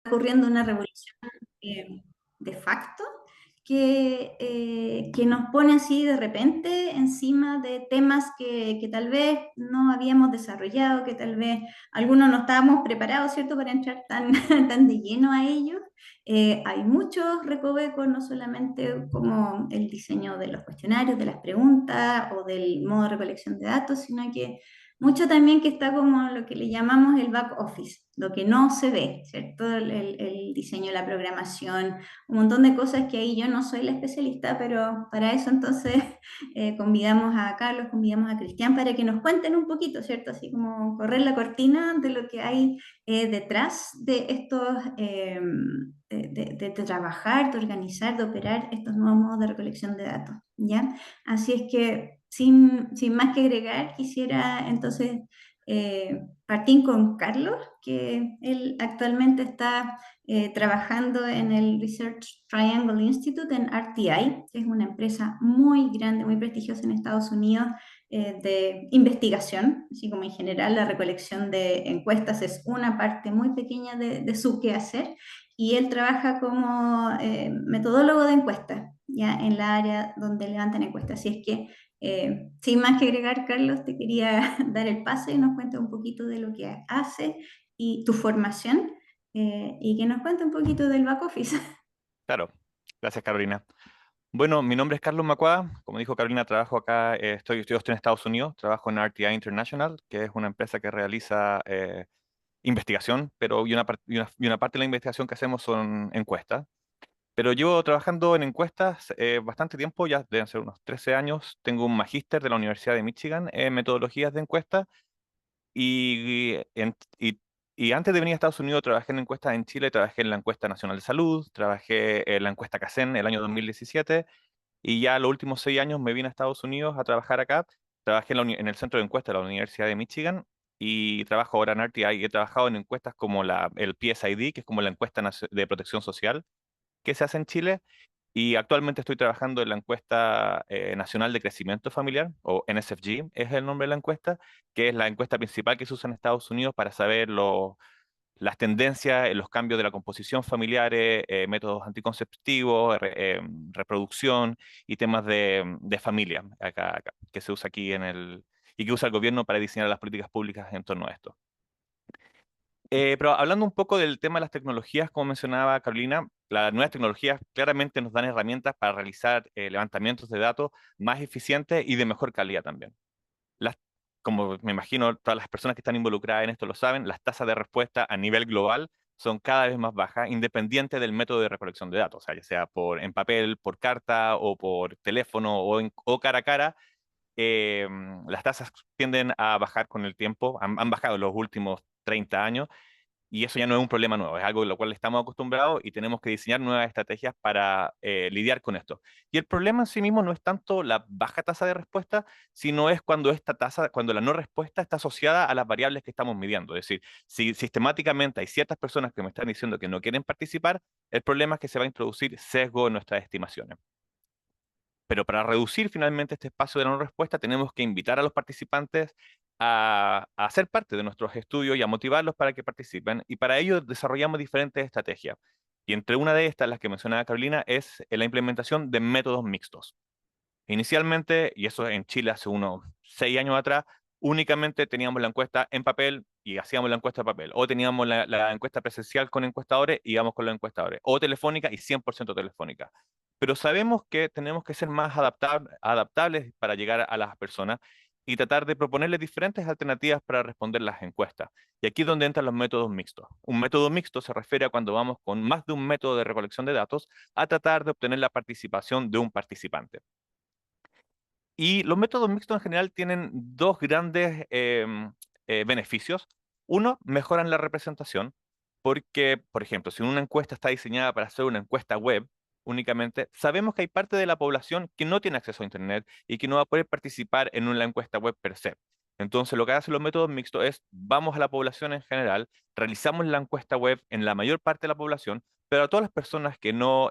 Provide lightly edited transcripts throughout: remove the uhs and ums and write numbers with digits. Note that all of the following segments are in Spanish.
ocurriendo una revolución de facto que nos pone así de repente encima de temas que tal vez no habíamos desarrollado, que tal vez algunos no estábamos preparados, ¿cierto?, para entrar tan, tan de lleno a ellos. Hay muchos recovecos, no solamente como el diseño de los cuestionarios, de las preguntas o del modo de recolección de datos, sino que mucho también que está como lo que le llamamos el back office, lo que no se ve, ¿cierto? El diseño, la programación, un montón de cosas que ahí yo no soy la especialista, pero para eso entonces convidamos a Carlos, convidamos a Cristian para que nos cuenten un poquito, ¿cierto? Así como correr la cortina de lo que hay detrás de estos, de trabajar, de organizar, de operar estos nuevos modos de recolección de datos, ¿ya? Así es que sin más que agregar, quisiera entonces partir con Carlos, que él actualmente está trabajando en el Research Triangle Institute en RTI, que es una empresa muy grande, muy prestigiosa en Estados Unidos de investigación, así como en general la recolección de encuestas es una parte muy pequeña de su quehacer, y él trabaja como metodólogo de encuestas, ya en la área donde levantan encuestas. Así es que sin más que agregar, Carlos, te quería dar el pase y nos cuentes un poquito de lo que hace y tu formación y que nos cuente un poquito del back office. Claro, gracias Carolina. Bueno, mi nombre es Carlos Macuada. Como dijo Carolina, trabajo acá, estoy en Estados Unidos, trabajo en RTI International, que es una empresa que realiza investigación, pero y una parte de la investigación que hacemos son encuestas. Pero llevo trabajando en encuestas bastante tiempo, ya deben ser unos 13 años. Tengo un magíster de la Universidad de Michigan en metodologías de encuestas y, y antes de venir a Estados Unidos trabajé en encuestas en Chile, trabajé en la encuesta nacional de salud, trabajé en la encuesta CACEN el año 2017 y ya los últimos 6 años me vine a Estados Unidos a trabajar acá. Trabajé en el centro de encuestas de la Universidad de Michigan y trabajo ahora en RTI y he trabajado en encuestas como el PSID, que es como la encuesta de protección social que se hace en Chile. Y actualmente estoy trabajando en la encuesta nacional de crecimiento familiar, o NSFG es el nombre de la encuesta, que es la encuesta principal que se usa en Estados Unidos para saber las tendencias, los cambios de la composición familiar, métodos anticonceptivos, reproducción y temas de familia acá, que se usa aquí y que usa el gobierno para diseñar las políticas públicas en torno a esto. Pero hablando un poco del tema de las tecnologías, como mencionaba Carolina, las nuevas tecnologías claramente nos dan herramientas para realizar levantamientos de datos más eficientes y de mejor calidad también. Las, Como me imagino todas las personas que están involucradas en esto lo saben, las tasas de respuesta a nivel global son cada vez más bajas, independiente del método de recolección de datos, o sea, ya sea en papel, por carta o por teléfono o cara a cara. eh, las tasas tienden a bajar con el tiempo, han bajado en los últimos 30 años y eso ya no es un problema nuevo, es algo a lo cual estamos acostumbrados y tenemos que diseñar nuevas estrategias para lidiar con esto. Y el problema en sí mismo no es tanto la baja tasa de respuesta, sino es cuando la no respuesta está asociada a las variables que estamos midiendo. Es decir, si sistemáticamente hay ciertas personas que me están diciendo que no quieren participar, el problema es que se va a introducir sesgo en nuestras estimaciones. Pero para reducir finalmente este espacio de no respuesta, tenemos que invitar a los participantes a ser parte de nuestros estudios y a motivarlos para que participen. Y para ello desarrollamos diferentes estrategias. Y entre una de estas, las que mencionaba Carolina, es la implementación de métodos mixtos. Inicialmente, y eso en Chile hace unos 6 años atrás, únicamente teníamos la encuesta en papel y hacíamos la encuesta en papel. O teníamos la encuesta presencial con encuestadores y íbamos con los encuestadores. O telefónica y 100% telefónica. Pero sabemos que tenemos que ser más adaptables para llegar a las personas y tratar de proponerles diferentes alternativas para responder las encuestas. Y aquí es donde entran los métodos mixtos. Un método mixto se refiere a cuando vamos con más de un método de recolección de datos a tratar de obtener la participación de un participante. Y los métodos mixtos en general tienen dos grandes beneficios. Uno, mejoran la representación, porque, por ejemplo, si una encuesta está diseñada para hacer una encuesta web únicamente, sabemos que hay parte de la población que no tiene acceso a Internet y que no va a poder participar en una encuesta web per se. Entonces, lo que hacen los métodos mixtos es, vamos a la población en general, realizamos la encuesta web en la mayor parte de la población, pero a todas las personas que no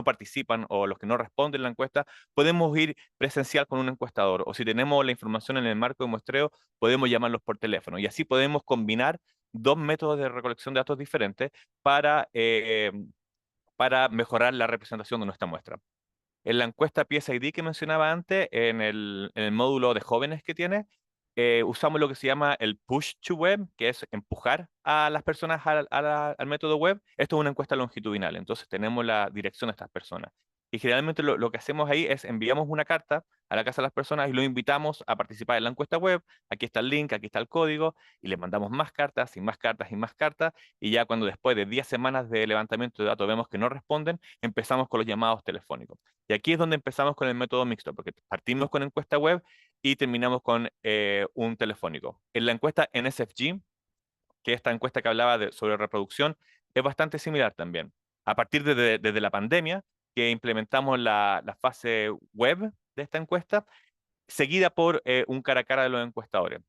participan o los que no responden la encuesta, podemos ir presencial con un encuestador o si tenemos la información en el marco de muestreo, podemos llamarlos por teléfono y así podemos combinar dos métodos de recolección de datos diferentes para, eh, para mejorar la representación de nuestra muestra. En la encuesta PSID que mencionaba antes, en el módulo de jóvenes que tiene, usamos lo que se llama el push to web, que es empujar a las personas al método web. Esto es una encuesta longitudinal, entonces tenemos la dirección de estas personas. Y generalmente lo que hacemos ahí es enviamos una carta a la casa de las personas y los invitamos a participar en la encuesta web. Aquí está el link, aquí está el código, y les mandamos más cartas y más cartas y más cartas. Y ya cuando después de 10 semanas de levantamiento de datos vemos que no responden, empezamos con los llamados telefónicos. Y aquí es donde empezamos con el método mixto, porque partimos con encuesta web y terminamos con un telefónico. En la encuesta NSFG, que es esta encuesta que hablaba sobre reproducción, es bastante similar también. A partir desde la pandemia, que implementamos la fase web de esta encuesta, seguida por un cara a cara de los encuestadores.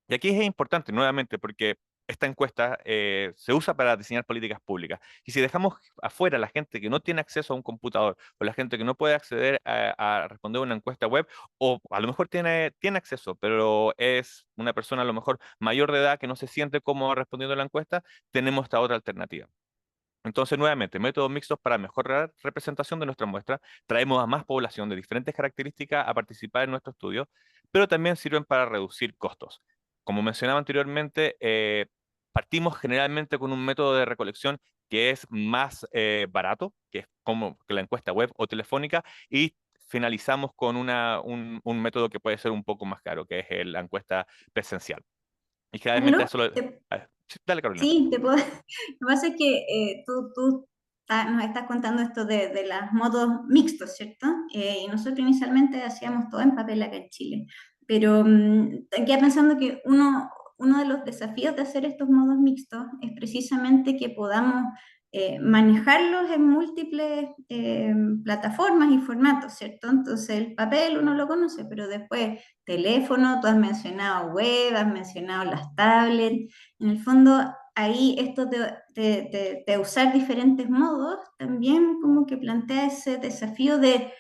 Y aquí es importante, nuevamente, porque esta encuesta se usa para diseñar políticas públicas. Y si dejamos afuera a la gente que no tiene acceso a un computador o la gente que no puede acceder a responder una encuesta web, o a lo mejor tiene acceso, pero es una persona a lo mejor mayor de edad que no se siente cómodo respondiendo a la encuesta, tenemos esta otra alternativa. Entonces, nuevamente, métodos mixtos para mejorar representación de nuestra muestra. Traemos a más población de diferentes características a participar en nuestro estudio, pero también sirven para reducir costos. Como mencionaba anteriormente, partimos generalmente con un método de recolección que es más barato, que es como que la encuesta web o telefónica, y finalizamos con un método que puede ser un poco más caro, que es la encuesta presencial. Y generalmente Carlos, eso lo... Sí, dale, Carolina. sí, te puedo. Lo que pasa es que nos estás contando esto de los modos mixtos, ¿cierto? Y nosotros inicialmente hacíamos todo en papel acá en Chile. Pero quedé pensando que uno de los desafíos de hacer estos modos mixtos es precisamente que podamos manejarlos en múltiples plataformas y formatos, ¿cierto? Entonces el papel uno lo conoce, pero después teléfono, tú has mencionado web, has mencionado las tablets. En el fondo, ahí esto de usar diferentes modos también como que plantea ese desafío de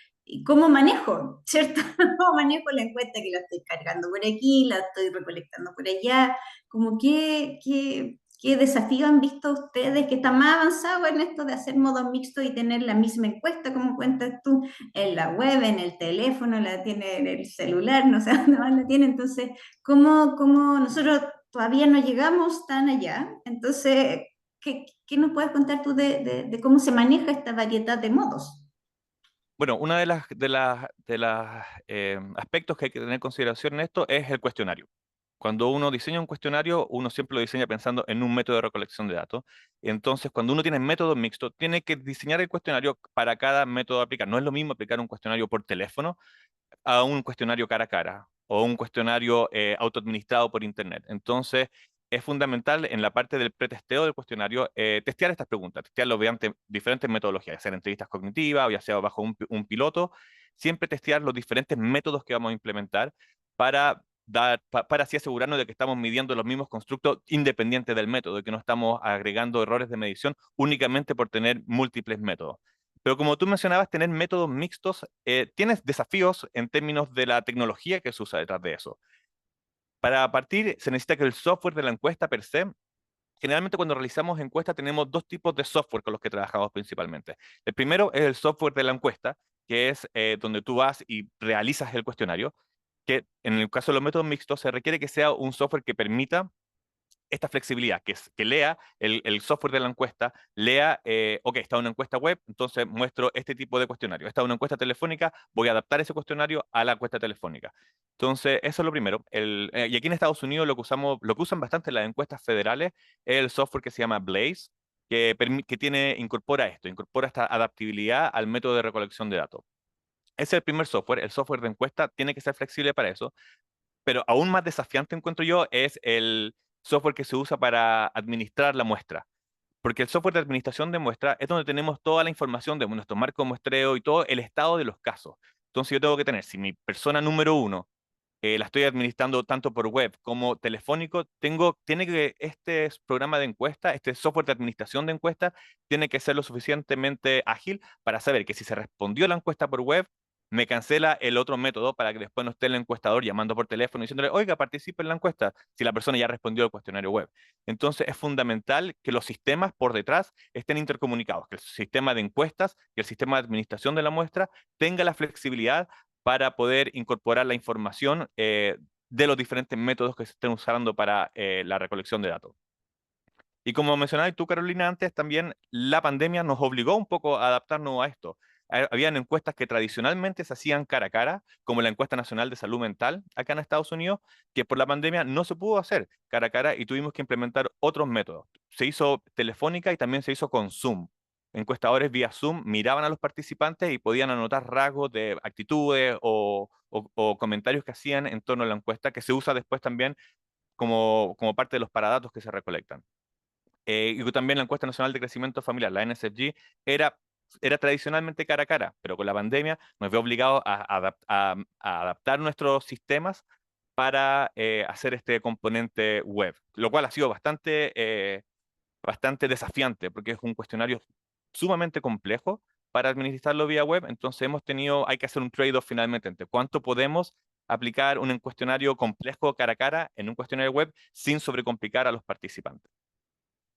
cómo manejo, ¿cierto? ¿Cómo manejo la encuesta que la estoy cargando por aquí, la estoy recolectando por allá? Como qué desafío han visto ustedes que están más avanzados en esto de hacer modos mixtos y tener la misma encuesta, como cuentas tú, en la web, en el teléfono, la tiene en el celular, no sé dónde más la tiene. Entonces, ¿cómo nosotros todavía no llegamos tan allá? Entonces, ¿qué nos puedes contar tú de cómo se maneja esta variedad de modos? Bueno, una de las aspectos que hay que tener en consideración en esto es el cuestionario. Cuando uno diseña un cuestionario, uno siempre lo diseña pensando en un método de recolección de datos. Entonces, cuando uno tiene método mixto, tiene que diseñar el cuestionario para cada método a aplicar. No es lo mismo aplicar un cuestionario por teléfono a un cuestionario cara a cara o un cuestionario autoadministrado por Internet. Entonces, es fundamental en la parte del pretesteo del cuestionario testear estas preguntas, testearlo mediante diferentes metodologías, ya sean entrevistas cognitivas o ya sea bajo un piloto, siempre testear los diferentes métodos que vamos a implementar para para así asegurarnos de que estamos midiendo los mismos constructos independientes del método, de que no estamos agregando errores de medición únicamente por tener múltiples métodos. Pero como tú mencionabas, tener métodos mixtos, tienes desafíos en términos de la tecnología que se usa detrás de eso. Para partir, se necesita que el software de la encuesta per se, generalmente cuando realizamos encuestas tenemos dos tipos de software con los que trabajamos principalmente. El primero es el software de la encuesta, que es donde tú vas y realizas el cuestionario, que en el caso de los métodos mixtos se requiere que sea un software que permita esta flexibilidad, que es que lea el software de la encuesta, lea, ok, está una encuesta web, entonces muestro este tipo de cuestionario. Está una encuesta telefónica, voy a adaptar ese cuestionario a la encuesta telefónica. Entonces, eso es lo primero. Y aquí en Estados Unidos lo que usamos, lo que usan bastante las encuestas federales es el software que se llama Blaze, que incorpora esto, incorpora esta adaptabilidad al método de recolección de datos. Ese es el primer software, el software de encuesta tiene que ser flexible para eso, pero aún más desafiante encuentro yo es el software que se usa para administrar la muestra. Porque el software de administración de muestra es donde tenemos toda la información de nuestro marco de muestreo y todo el estado de los casos. Entonces yo tengo que tener, si mi persona número uno la estoy administrando tanto por web como telefónico, tiene que este programa de encuesta, este software de administración de encuesta, tiene que ser lo suficientemente ágil para saber que si se respondió la encuesta por web, me cancela el otro método para que después no esté el encuestador llamando por teléfono diciéndole, oiga, participe en la encuesta, si la persona ya respondió al cuestionario web. Entonces es fundamental que los sistemas por detrás estén intercomunicados, que el sistema de encuestas y el sistema de administración de la muestra tenga la flexibilidad para poder incorporar la información de los diferentes métodos que se estén usando para la recolección de datos. Y como mencionabas tú, Carolina, antes también la pandemia nos obligó un poco a adaptarnos a esto. Habían encuestas que tradicionalmente se hacían cara a cara, como la encuesta nacional de salud mental acá en Estados Unidos, que por la pandemia no se pudo hacer cara a cara y tuvimos que implementar otros métodos. Se hizo telefónica y también se hizo con Zoom. Encuestadores vía Zoom miraban a los participantes y podían anotar rasgos de actitudes o comentarios que hacían en torno a la encuesta, que se usa después también como parte de los paradatos que se recolectan. Y también la encuesta nacional de crecimiento familiar, la NSFG, era, era tradicionalmente cara a cara, pero con la pandemia nos vio obligados a adaptar nuestros sistemas para hacer este componente web, lo cual ha sido bastante desafiante, porque es un cuestionario sumamente complejo para administrarlo vía web, entonces hay que hacer un trade-off finalmente entre cuánto podemos aplicar un cuestionario complejo cara a cara en un cuestionario web sin sobrecomplicar a los participantes.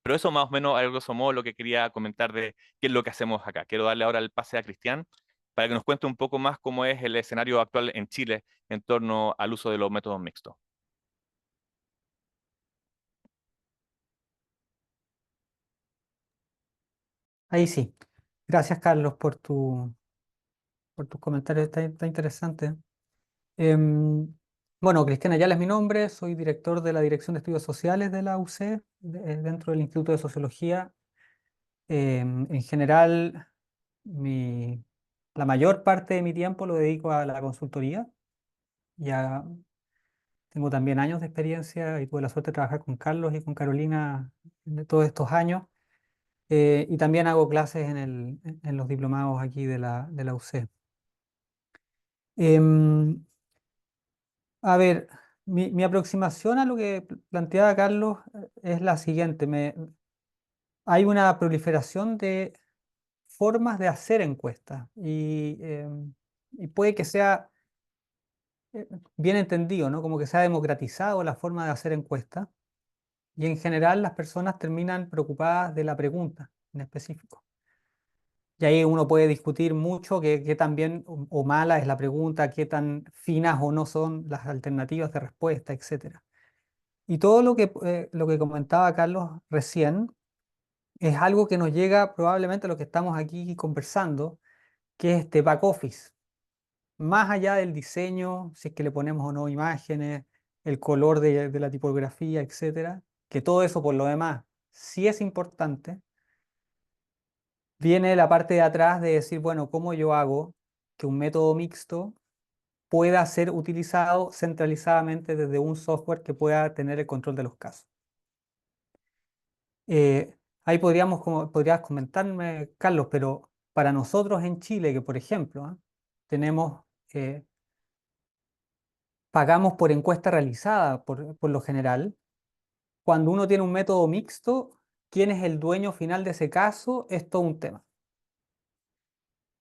Pero eso más o menos a grosso modo lo que quería comentar de qué es lo que hacemos acá. Quiero darle ahora el pase a Cristian para que nos cuente un poco más cómo es el escenario actual en Chile en torno al uso de los métodos mixtos. Ahí sí. Gracias, Carlos, por tus comentarios, está interesante. Em, bueno, Cristian Ayala es mi nombre, soy director de la Dirección de Estudios Sociales de la UC, dentro del Instituto de Sociología. En general, mi, la mayor parte de mi tiempo lo dedico a la consultoría. Ya tengo también años de experiencia y tuve la suerte de trabajar con Carlos y con Carolina de todos estos años. Y también hago clases en los diplomados aquí de la UC. Em, a ver, mi aproximación a lo que planteaba Carlos es la siguiente. Hay una proliferación de formas de hacer encuestas y puede que sea bien entendido, ¿no? Como que se ha democratizado la forma de hacer encuestas y en general las personas terminan preocupadas de la pregunta en específico. Y ahí uno puede discutir mucho qué tan bien o mala es la pregunta, qué tan finas o no son las alternativas de respuesta, etcétera. Y todo lo que comentaba Carlos recién es algo que nos llega probablemente a lo que estamos aquí conversando, que es este back office. Más allá del diseño, si es que le ponemos o no imágenes, el color de la tipografía, etcétera, que todo eso por lo demás sí es importante, viene la parte de atrás de decir, bueno, ¿cómo yo hago que un método mixto pueda ser utilizado centralizadamente desde un software que pueda tener el control de los casos? Ahí podrías comentarme, Carlos, pero para nosotros en Chile, que por ejemplo, tenemos, pagamos por encuesta realizada por lo general, cuando uno tiene un método mixto, ¿quién es el dueño final de ese caso? Es todo un tema.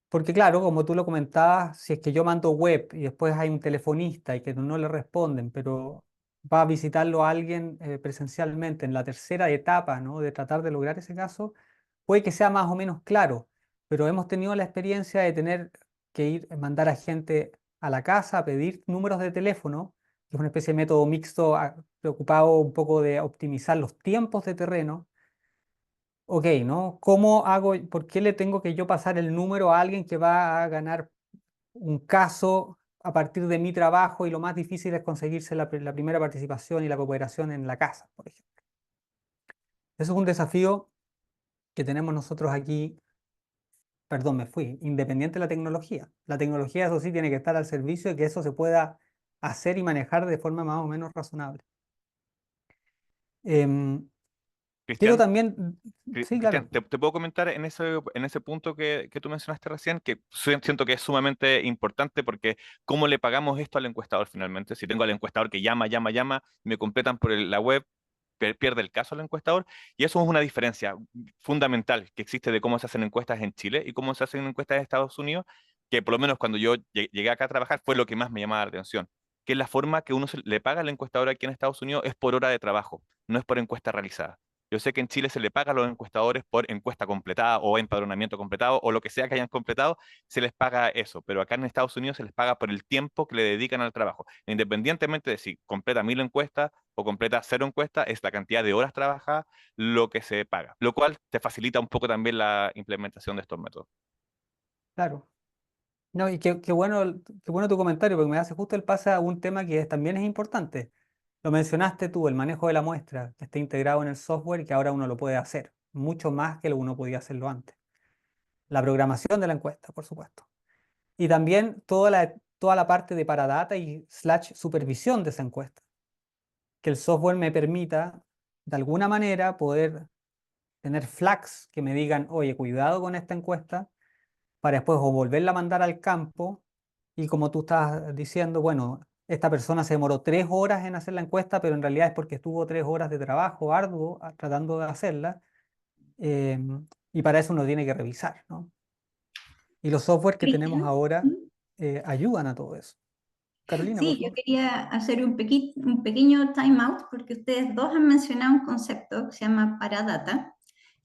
Porque claro, como tú lo comentabas, si es que yo mando web y después hay un telefonista y que no le responden, pero va a visitarlo a alguien presencialmente en la tercera etapa, ¿no? De tratar de lograr ese caso, puede que sea más o menos claro, pero hemos tenido la experiencia de tener que mandar a gente a la casa a pedir números de teléfono, que es una especie de método mixto preocupado un poco de optimizar los tiempos de terreno. Ok, ¿no? ¿Cómo hago, por qué le tengo que yo pasar el número a alguien que va a ganar un caso a partir de mi trabajo y lo más difícil es conseguirse la primera participación y la cooperación en la casa, por ejemplo? Eso es un desafío que tenemos nosotros aquí, perdón, me fui, independiente de la tecnología. La tecnología, eso sí, tiene que estar al servicio de que eso se pueda hacer y manejar de forma más o menos razonable. Em, quiero Cristian, también, sí, Cristian, claro. te puedo comentar en ese punto que tú mencionaste recién, que siento que es sumamente importante porque cómo le pagamos esto al encuestador finalmente. Si tengo al encuestador que llama, me completan por la web, pierde el caso al encuestador, y eso es una diferencia fundamental que existe de cómo se hacen encuestas en Chile y cómo se hacen encuestas en Estados Unidos, que por lo menos cuando yo llegué acá a trabajar fue lo que más me llamaba la atención, que es la forma que uno le paga al encuestador aquí en Estados Unidos es por hora de trabajo, no es por encuesta realizada. Yo sé que en Chile se le paga a los encuestadores por encuesta completada o empadronamiento completado o lo que sea que hayan completado, se les paga eso, pero acá en Estados Unidos se les paga por el tiempo que le dedican al trabajo. Independientemente de si completa 1000 encuestas o completa 0 encuestas, es la cantidad de horas trabajadas lo que se paga, lo cual te facilita un poco también la implementación de estos métodos. Claro. No, y qué bueno tu comentario, porque me hace justo el pase a un tema que también es importante. Lo mencionaste tú, el manejo de la muestra, que está integrado en el software y que ahora uno lo puede hacer, mucho más que lo uno podía hacerlo antes. La programación de la encuesta, por supuesto. Y también toda la parte de paradata y slash supervisión de esa encuesta. Que el software me permita, de alguna manera, poder tener flags que me digan, oye, cuidado con esta encuesta, para después o volverla a mandar al campo y como tú estás diciendo, bueno, esta persona se demoró 3 horas en hacer la encuesta, pero en realidad es porque estuvo 3 horas de trabajo arduo tratando de hacerla, y para eso uno tiene que revisar, ¿no? Y los software que tenemos Cristian. ahora ayudan a todo eso. Carolina, por Sí, yo favor. quería hacer un pequeño time out porque ustedes dos han mencionado un concepto que se llama Paradata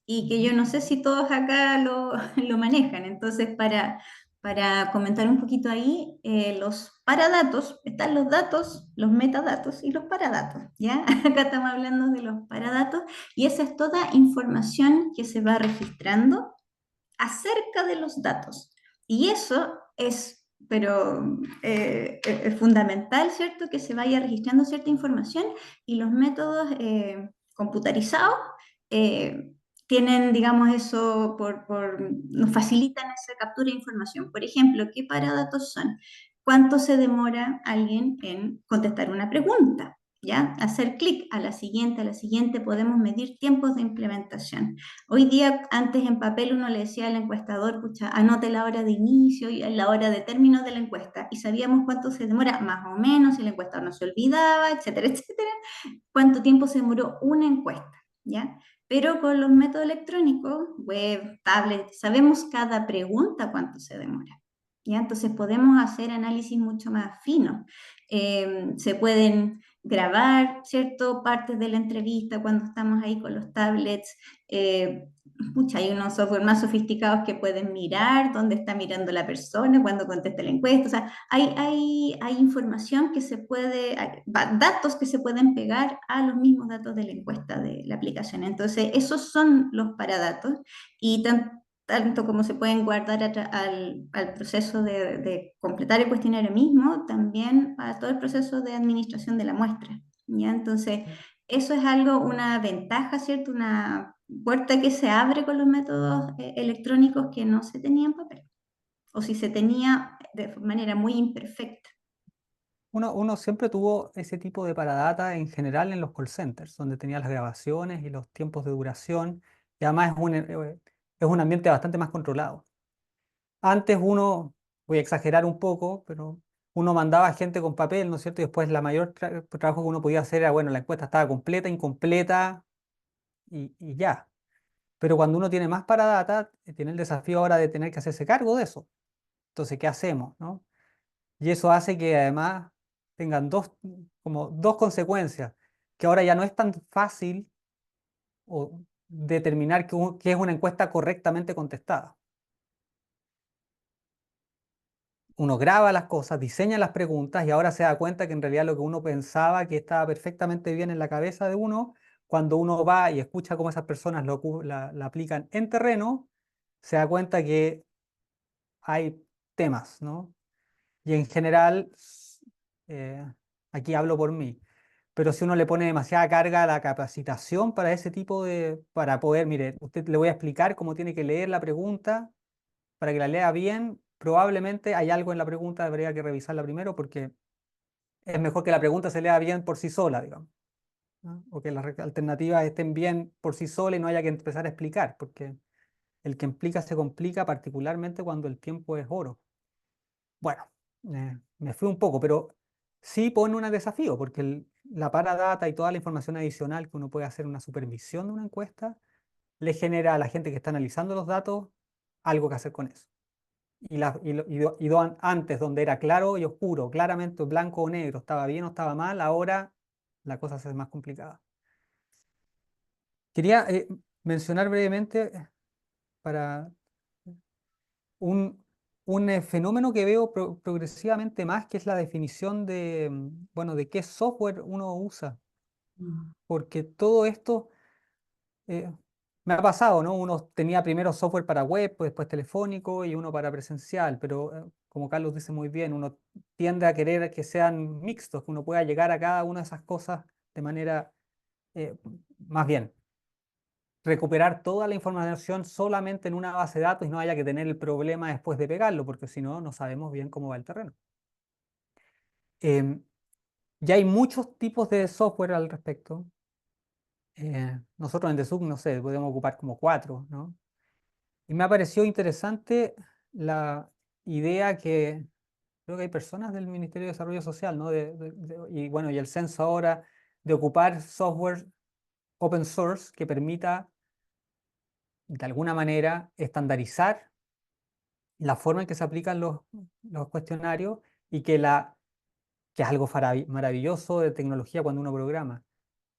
y que yo Ujú. no sé si todos acá lo manejan. Entonces, para comentar un poquito ahí, los paradatos, están los datos, los metadatos y los paradatos, ¿ya? Acá estamos hablando de los paradatos y esa es toda información que se va registrando acerca de los datos. Y eso es, pero es fundamental, ¿cierto? Que se vaya registrando cierta información y los métodos computarizados eh, tienen, digamos, eso, nos facilitan esa captura de información. Por ejemplo, ¿qué paradatos son? ¿Cuánto se demora alguien en contestar una pregunta? ¿Ya? Hacer clic a la siguiente, podemos medir tiempos de implementación. Hoy día, antes en papel uno le decía al encuestador, pucha, anote la hora de inicio y la hora de término de la encuesta y sabíamos cuánto se demora, más o menos, si el encuestador no se olvidaba, etcétera, etcétera, cuánto tiempo se demoró una encuesta, ¿ya? Pero con los métodos electrónicos, web, tablet, sabemos cada pregunta cuánto se demora, ¿ya? Entonces podemos hacer análisis mucho más finos. Se pueden grabar, ¿cierto? Partes de la entrevista cuando estamos ahí con los tablets. Pucha, hay unos software más sofisticados que pueden mirar dónde está mirando la persona cuando contesta la encuesta. O sea, hay información que se puede, datos que se pueden pegar a los mismos datos de la encuesta de la aplicación. Entonces, esos son los paradatos y tanto como se pueden guardar al proceso de completar el cuestionario mismo, también a todo el proceso de administración de la muestra. ¿Ya? Entonces, eso es algo, una ventaja, ¿cierto? Una puerta que se abre con los métodos electrónicos que no se tenía en papel, o si se tenía de manera muy imperfecta. Uno siempre tuvo ese tipo de paradata en general en los call centers, donde tenía las grabaciones y los tiempos de duración, y además es un ambiente bastante más controlado. Antes uno, voy a exagerar un poco, pero uno mandaba gente con papel, ¿no es cierto? Y después la mayor trabajo que uno podía hacer era, bueno, la encuesta estaba completa, incompleta y ya. Pero cuando uno tiene más paradata, tiene el desafío ahora de tener que hacerse cargo de eso. Entonces, ¿qué hacemos, no? Y eso hace que además tengan como dos consecuencias, que ahora ya no es tan fácil determinar que es una encuesta correctamente contestada. Uno graba las cosas, diseña las preguntas y ahora se da cuenta que en realidad lo que uno pensaba que estaba perfectamente bien en la cabeza de uno, cuando uno va y escucha cómo esas personas la aplican en terreno, se da cuenta que hay temas, ¿no? Y en general, eh, aquí hablo por mí, pero si uno le pone demasiada carga a la capacitación para ese tipo para poder, mire, usted le voy a explicar cómo tiene que leer la pregunta para que la lea bien, probablemente hay algo en la pregunta, debería que revisarla primero porque es mejor que la pregunta se lea bien por sí sola, digamos, ¿no? O que las alternativas estén bien por sí solas y no haya que empezar a explicar, porque el que implica se complica particularmente cuando el tiempo es oro. Bueno, me fui un poco, pero sí pone un desafío, porque la paradata y toda la información adicional que uno puede hacer en una supervisión de una encuesta, le genera a la gente que está analizando los datos algo que hacer con eso. y antes, donde era claro y oscuro, claramente blanco o negro, estaba bien o estaba mal, ahora la cosa se hace más complicada. Quería mencionar brevemente para un, un fenómeno que veo progresivamente más, que es la definición de, bueno, de qué software uno usa, Mm. porque todo esto eh, me ha pasado, ¿no? Uno tenía primero software para web, pues después telefónico y uno para presencial, pero como Carlos dice muy bien, uno tiende a querer que sean mixtos, que uno pueda llegar a cada una de esas cosas de manera, eh, más bien, recuperar toda la información solamente en una base de datos y no haya que tener el problema después de pegarlo, porque si no, no sabemos bien cómo va el terreno. Em, ya hay muchos tipos de software al respecto. Nosotros en Desug, no sé, podemos ocupar como 4, ¿no? Y me ha parecido interesante la idea que creo que hay personas del Ministerio de Desarrollo Social, ¿no? Y bueno, y el censo ahora, de ocupar software open source que permita de alguna manera estandarizar la forma en que se aplican los cuestionarios y que es algo maravilloso de tecnología cuando uno programa,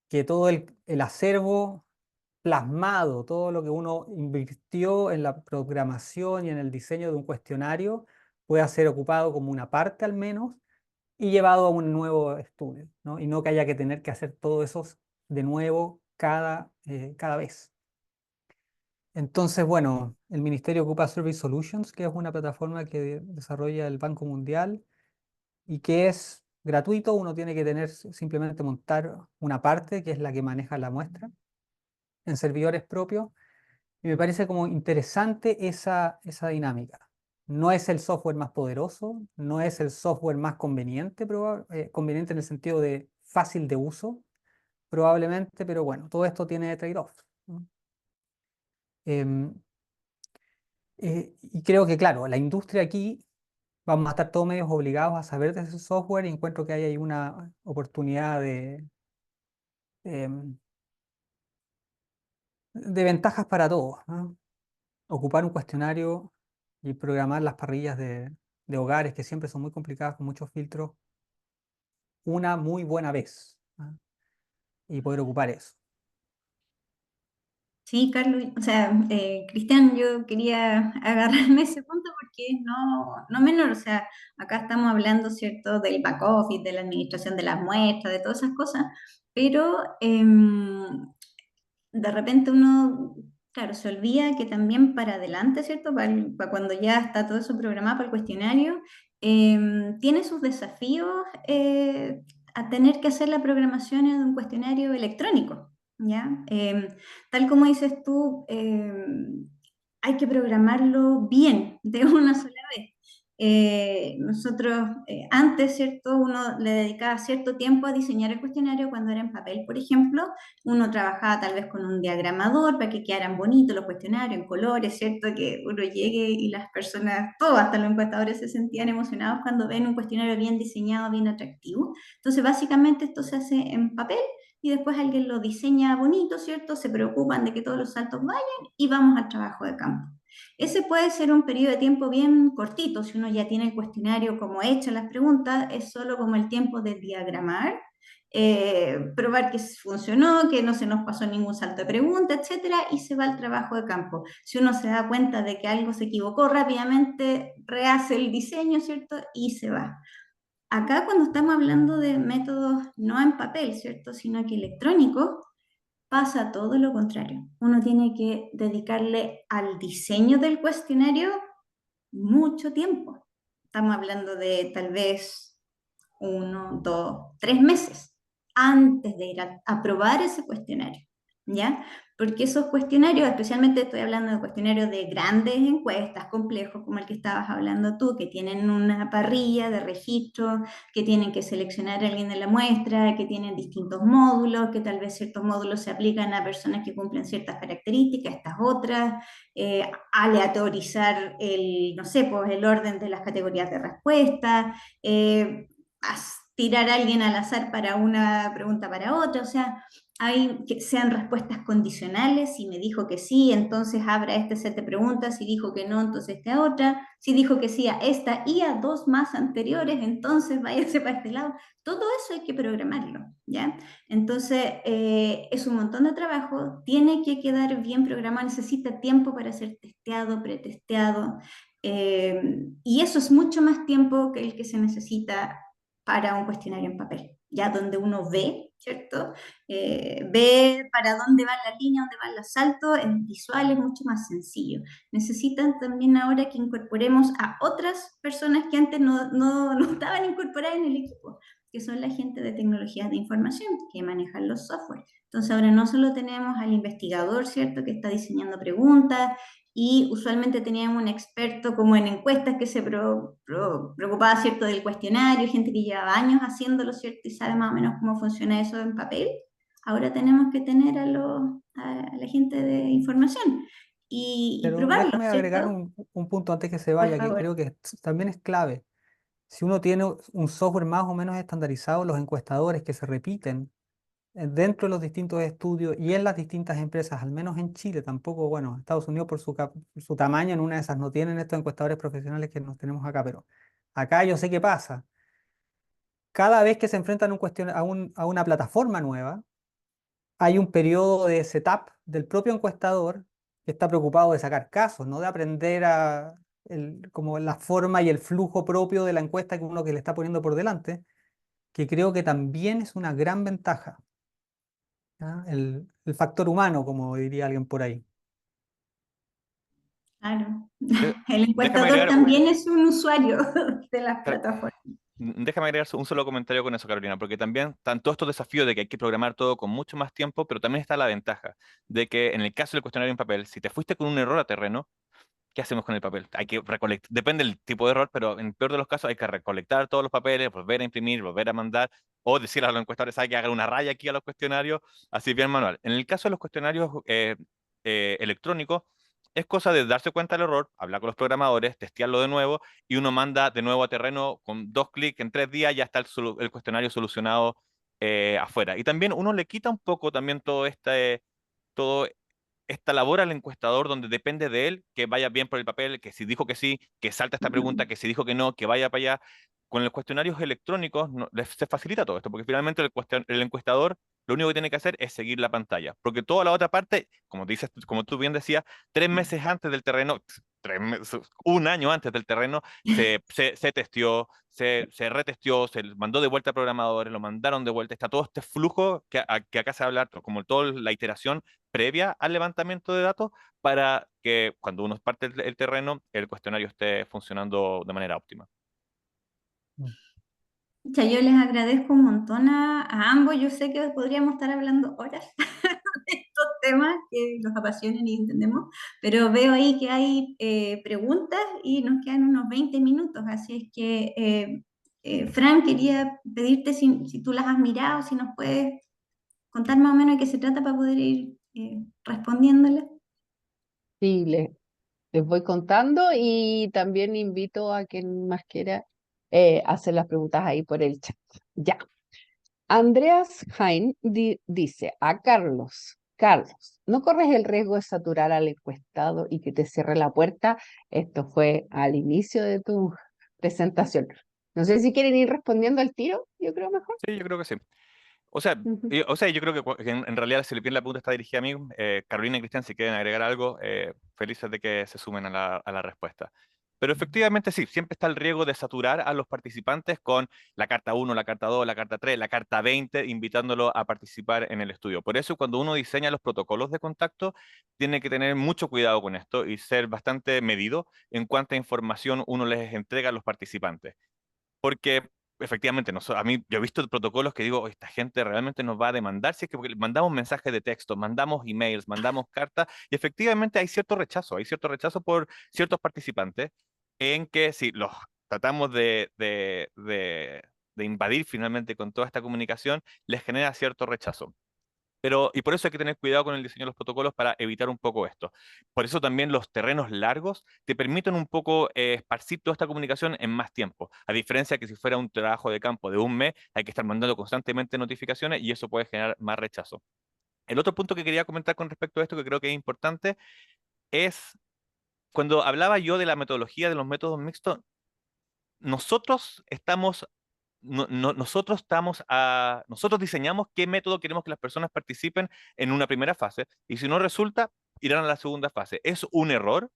que todo el acervo plasmado, todo lo que uno invirtió en la programación y en el diseño de un cuestionario pueda ser ocupado como una parte al menos y llevado a un nuevo estudio, ¿no? Y no que haya que tener que hacer todo eso de nuevo cada vez. Entonces, bueno, el ministerio ocupa Survey Solutions, que es una plataforma que desarrolla el Banco Mundial y que es gratuito. Uno tiene que simplemente montar una parte que es la que maneja la muestra en servidores propios. Y me parece como interesante esa dinámica. No es el software más poderoso, no es el software más conveniente, conveniente en el sentido de fácil de uso, probablemente, pero bueno, todo esto tiene trade-offs, ¿no? Em, y creo que, claro, la industria aquí vamos a estar todos medios obligados a saber de ese software y encuentro que hay ahí una oportunidad em, de ventajas para todos, ¿no? Ocupar un cuestionario y programar las parrillas de hogares que siempre son muy complicadas con muchos filtros una muy buena vez, ¿no? Y poder ocupar eso. Sí, Carlos, o sea, Cristian, yo quería agarrarme ese punto porque no menor, o sea, acá estamos hablando, ¿cierto?, del back office, de la administración de las muestras, de todas esas cosas, pero de repente uno, claro, se olvida que también para adelante, ¿cierto? Para cuando ya está todo eso programado para el cuestionario, tiene sus desafíos a tener que hacer la programación en un cuestionario electrónico, ¿ya? Tal como dices tú, hay que programarlo bien, de una sola vez. Nosotros antes, ¿cierto? Uno le dedicaba cierto tiempo a diseñar el cuestionario cuando era en papel, por ejemplo. Uno trabajaba tal vez con un diagramador para que quedaran bonitos los cuestionarios en colores, ¿cierto? Que uno llegue y las personas, todos, hasta los encuestadores, se sentían emocionados cuando ven un cuestionario bien diseñado, bien atractivo. Entonces, básicamente esto se hace en papel y después alguien lo diseña bonito, ¿cierto? Se preocupan de que todos los saltos vayan y vamos al trabajo de campo. Ese puede ser un periodo de tiempo bien cortito, si uno ya tiene el cuestionario como hecho las preguntas, es solo como el tiempo de diagramar, probar que funcionó, que no se nos pasó ningún salto de pregunta, etcétera, y se va al trabajo de campo. Si uno se da cuenta de que algo se equivocó, rápidamente rehace el diseño, ¿cierto? Y se va. Acá cuando estamos hablando de métodos no en papel, ¿cierto? Sino que electrónicos, pasa todo lo contrario. Uno tiene que dedicarle al diseño del cuestionario mucho tiempo. Estamos hablando de tal vez 1, 2, 3 meses antes de ir a probar ese cuestionario, ¿ya? Porque esos cuestionarios, especialmente estoy hablando de cuestionarios de grandes encuestas, complejos, como el que estabas hablando tú, que tienen una parrilla de registro, que tienen que seleccionar a alguien de la muestra, que tienen distintos módulos, que tal vez ciertos módulos se aplican a personas que cumplen ciertas características, estas otras, aleatorizar no sé, pues el orden de las categorías de respuesta, tirar a alguien al azar para una pregunta para otra, o sea, hay que sean respuestas condicionales. Si me dijo que sí, entonces abra este set de preguntas. Si dijo que no, entonces esta otra. Si dijo que sí a esta y a dos más anteriores, entonces váyase para este lado. Todo eso hay que programarlo, ¿ya? Entonces, es un montón de trabajo, tiene que quedar bien programado, necesita tiempo para ser testeado, pretesteado, y eso es mucho más tiempo que el que se necesita para un cuestionario en papel, ya donde uno ve, ¿cierto? Ve para dónde va la línea, dónde van los saltos, en visual es mucho más sencillo. Necesitan también ahora que incorporemos a otras personas que antes no estaban incorporadas en el equipo, que son la gente de tecnologías de información, que manejan los software. Entonces ahora no solo tenemos al investigador, ¿cierto?, que está diseñando preguntas, y usualmente teníamos un experto como en encuestas que se preocupaba, ¿cierto?, del cuestionario, gente que llevaba años haciéndolo, ¿cierto?, y sabe más o menos cómo funciona eso en papel. Ahora tenemos que tener a la gente de información y Pero probarlo, déjame agregar ¿cierto? un punto antes que se Por vaya, que favor. creo que también es clave. Si uno tiene un software más o menos estandarizado, los encuestadores que se repiten dentro de los distintos estudios y en las distintas empresas, al menos en Chile, tampoco, bueno, Estados Unidos por su tamaño, en una de esas no tienen estos encuestadores profesionales que nos tenemos acá, pero acá yo sé qué pasa. Cada vez que se enfrentan a una plataforma nueva, hay un periodo de setup del propio encuestador que está preocupado de sacar casos, no de aprender como la forma y el flujo propio de la encuesta que uno que le está poniendo por delante, que creo que también es una gran ventaja. ¿Ya? El factor humano, como diría alguien por ahí. Claro. De- El déjame encuestador agregar, también es un usuario de las Car- plataformas. déjame agregar un solo comentario con eso, Carolina, porque también están todos estos desafíos de que hay que programar todo con mucho más tiempo, pero también está la ventaja de que en el caso del cuestionario en papel, si te fuiste con un error a terreno, ¿qué hacemos con el papel? Hay que recolectar, depende del tipo de error, pero en el peor de los casos hay que recolectar todos los papeles, volver a imprimir, volver a mandar, o decirle a los encuestadores, hay que hagan una raya aquí a los cuestionarios, así bien manual. En el caso de los cuestionarios electrónicos, es cosa de darse cuenta del error, hablar con los programadores, testearlo de nuevo, y uno manda de nuevo a terreno con 2 clics, en 3 días ya está el cuestionario solucionado afuera. Y también uno le quita un poco también todo esta labor al encuestador donde depende de él que vaya bien por el papel, que si dijo que sí, que salta esta pregunta, que si dijo que no, que vaya para allá. Con los cuestionarios electrónicos se facilita todo esto, porque finalmente el encuestador lo único que tiene que hacer es seguir la pantalla, porque toda la otra parte, como dices, como tú bien decías, 3 meses antes del terreno, 1 año antes del terreno, se testeó, se retesteó, se mandó de vuelta a programadores, lo mandaron de vuelta, está todo este flujo que acá se habla, como toda la iteración previa al levantamiento de datos para que cuando uno parte el terreno, el cuestionario esté funcionando de manera óptima. Mm. Ya, yo les agradezco un montón a ambos. Yo sé que podríamos estar hablando horas de estos temas que nos apasionan y entendemos, pero veo ahí que hay preguntas y nos quedan unos 20 minutos, así es que, Fran, quería pedirte si tú las has mirado, si nos puedes contar más o menos de qué se trata para poder ir respondiéndolas. Sí, les voy contando y también invito a quien más quiera hacer las preguntas ahí por el chat. Ya. Andreas Hein dice a Carlos, Carlos, ¿no corres el riesgo de saturar al encuestado y que te cierre la puerta? Esto fue al inicio de tu presentación. No sé si quieren ir respondiendo al tiro, yo creo mejor. Sí, yo creo que sí. O sea, yo creo que en realidad, si bien la pregunta está dirigida a mí, Carolina y Cristian, si quieren agregar algo, felices de que se sumen a la respuesta. Pero efectivamente sí, siempre está el riesgo de saturar a los participantes con la carta 1, la carta 2, la carta 3, la carta 20, invitándolo a participar en el estudio. Por eso, cuando uno diseña los protocolos de contacto, tiene que tener mucho cuidado con esto y ser bastante medido en cuánta información uno les entrega a los participantes. Porque efectivamente, a mí yo he visto protocolos que digo, esta gente realmente nos va a demandar si es que porque mandamos mensajes de texto, mandamos emails, mandamos cartas, y efectivamente hay cierto rechazo por ciertos participantes en que si los tratamos de invadir finalmente con toda esta comunicación, les genera cierto rechazo. Y por eso hay que tener cuidado con el diseño de los protocolos para evitar un poco esto. Por eso también los terrenos largos te permiten un poco esparcir toda esta comunicación en más tiempo. A diferencia que si fuera un trabajo de campo de 1 mes, hay que estar mandando constantemente notificaciones y eso puede generar más rechazo. El otro punto que quería comentar con respecto a esto, que creo que es importante, es cuando hablaba yo de la metodología de los métodos mixtos, nosotros estamos, nosotros diseñamos qué método queremos que las personas participen en una primera fase, y si no resulta, irán a la segunda fase. ¿Es un error?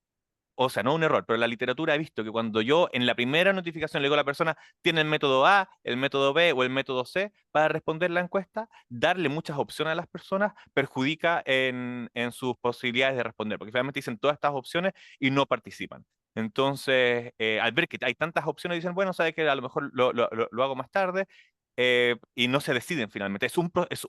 O sea, no un error, pero la literatura ha visto que cuando yo en la primera notificación le digo a la persona, tiene el método A, el método B o el método C para responder la encuesta, darle muchas opciones a las personas perjudica en sus posibilidades de responder, porque finalmente dicen todas estas opciones y no participan. Entonces, al ver que hay tantas opciones, dicen, bueno, sabe que a lo mejor lo hago más tarde, y no se deciden finalmente. Es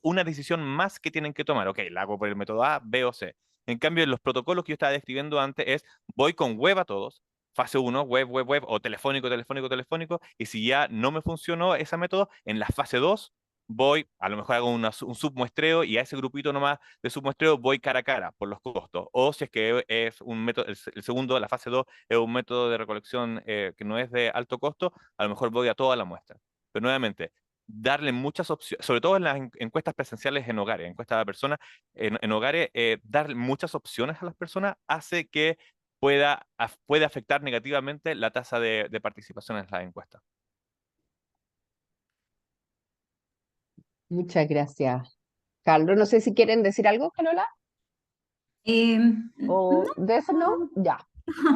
una decisión más que tienen que tomar. Ok, la hago por el método A, B o C. En cambio, en los protocolos que yo estaba describiendo antes es, voy con web a todos, fase uno web, web, web, o telefónico, telefónico, telefónico, y si ya no me funcionó ese método, en la fase 2 voy, a lo mejor hago un submuestreo y a ese grupito nomás de submuestreo voy cara a cara por los costos. O si es que es un método, el segundo, la fase 2 es un método de recolección que no es de alto costo, a lo mejor voy a toda la muestra. Pero nuevamente, darle muchas opciones, sobre todo en las encuestas presenciales en hogares, encuestas a personas en hogares, dar muchas opciones a las personas hace que puede afectar negativamente la tasa de participación en la encuesta. Muchas gracias, Carlos. No sé si quieren decir algo, Carola, No, o de eso no. Ya,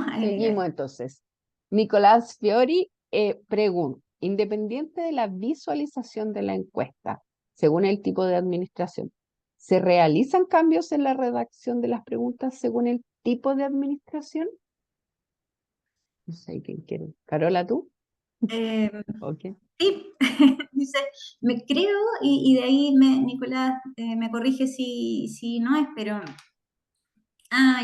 adelante. seguimos entonces. Nicolás Fiori pregunta, independiente de la visualización de la encuesta, según el tipo de administración, ¿se realizan cambios en la redacción de las preguntas según el tipo de administración? No sé quién quiere. Carola, ¿tú? Eh, Ok. sí, dice, me creo, y de ahí Nicolás me corrige si no es, pero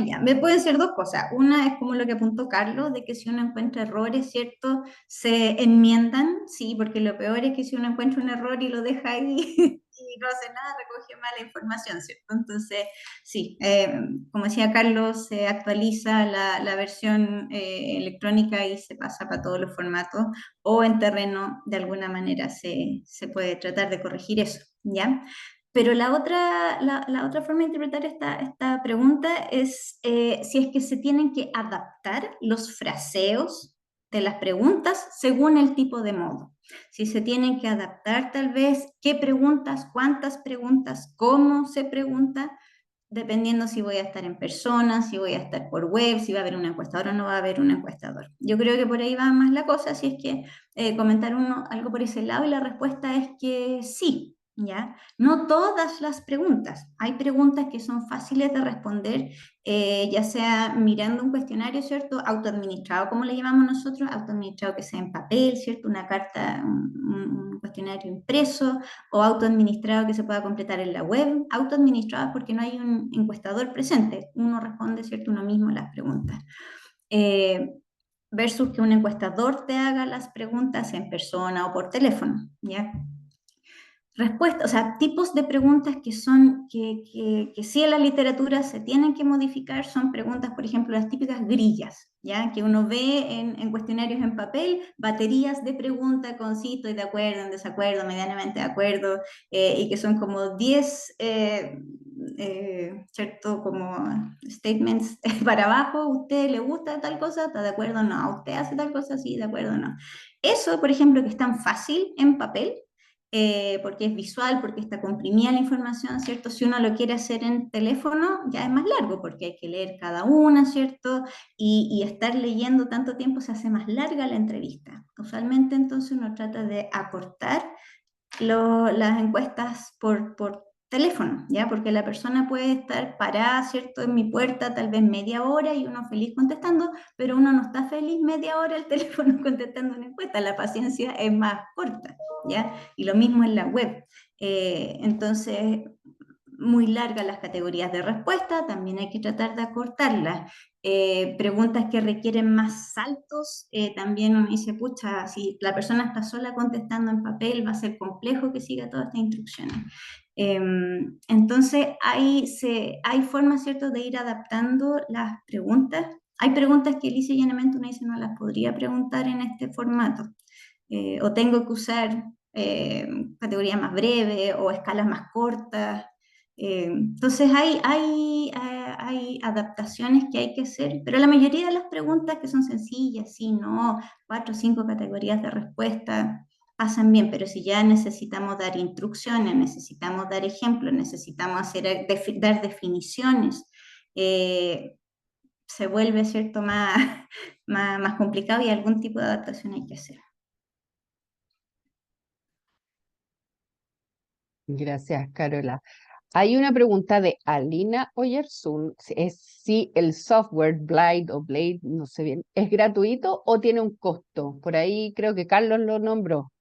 ya, me pueden ser dos cosas. Una es como lo que apuntó Carlos, de que si uno encuentra errores, ¿cierto? Se enmiendan, sí, porque lo peor es que si uno encuentra un error y lo deja ahí y no hace nada, recoge mala información, ¿cierto? Entonces, sí, como decía Carlos, se actualiza la versión electrónica y se pasa para todos los formatos, o en terreno, de alguna manera, se puede tratar de corregir eso, ¿ya? Pero la otra forma de interpretar esta pregunta es si es que se tienen que adaptar los fraseos de las preguntas según el tipo de modo. Si se tienen que adaptar tal vez qué preguntas, cuántas preguntas, cómo se pregunta, dependiendo si voy a estar en persona, si voy a estar por web, si va a haber un encuestador o no va a haber un encuestador. Yo creo que por ahí va más la cosa, si es que comentar algo por ese lado, y la respuesta es que sí. ¿Ya? No todas las preguntas. Hay preguntas que son fáciles de responder, ya sea mirando un cuestionario, ¿cierto? Autoadministrado, como le llamamos nosotros, autoadministrado que sea en papel, ¿cierto? Una carta, un cuestionario impreso, o autoadministrado que se pueda completar en la web. Autoadministrado porque no hay un encuestador presente. Uno responde, ¿cierto? Uno mismo las preguntas. Eh, versus que un encuestador te haga las preguntas en persona o por teléfono, ¿ya? Respuestas, o sea, tipos de preguntas que son, que sí en la literatura se tienen que modificar, son preguntas, por ejemplo, las típicas grillas, ¿ya? Que uno ve en cuestionarios en papel, baterías de preguntas con sí, estoy de acuerdo, en desacuerdo, medianamente de acuerdo, y que son como 10, ¿cierto? Como statements para abajo, ¿a usted le gusta tal cosa? ¿Está de acuerdo? No. ¿A usted hace tal cosa? Sí, de acuerdo, no. Eso, por ejemplo, que es tan fácil en papel, porque es visual, porque está comprimida la información, ¿cierto? Si uno lo quiere hacer en teléfono, ya es más largo, porque hay que leer cada una, ¿cierto? Y estar leyendo tanto tiempo se hace más larga la entrevista. Usualmente entonces uno trata de acortar las encuestas por teléfono, ¿ya? Porque la persona puede estar parada, ¿cierto?, en mi puerta tal vez media hora y uno feliz contestando, pero uno no está feliz media hora al teléfono contestando una encuesta, la paciencia es más corta, ¿ya? Y lo mismo en la web. Entonces, muy largas las categorías de respuesta, también hay que tratar de acortarlas. Preguntas que requieren más saltos, también uno dice, pucha, si la persona está sola contestando en papel, va a ser complejo que siga todas estas instrucciones. Entonces, hay formas, ¿cierto?, de ir adaptando las preguntas. Hay preguntas que lisa y llanamente uno dice, no las podría preguntar en este formato, o tengo que usar categorías más breves o escalas más cortas. Entonces hay adaptaciones que hay que hacer, pero la mayoría de las preguntas que son sencillas, sí, no, 4 o 5 categorías de respuesta, pasan bien, pero si ya necesitamos dar instrucciones, necesitamos dar ejemplos, necesitamos dar definiciones, se vuelve, ¿cierto?, más complicado y algún tipo de adaptación hay que hacer. Gracias, Carola. Hay una pregunta de Alina Oyersun, es si el software Blade o Blade, no sé bien, ¿es gratuito o tiene un costo? Por ahí creo que Carlos lo nombró.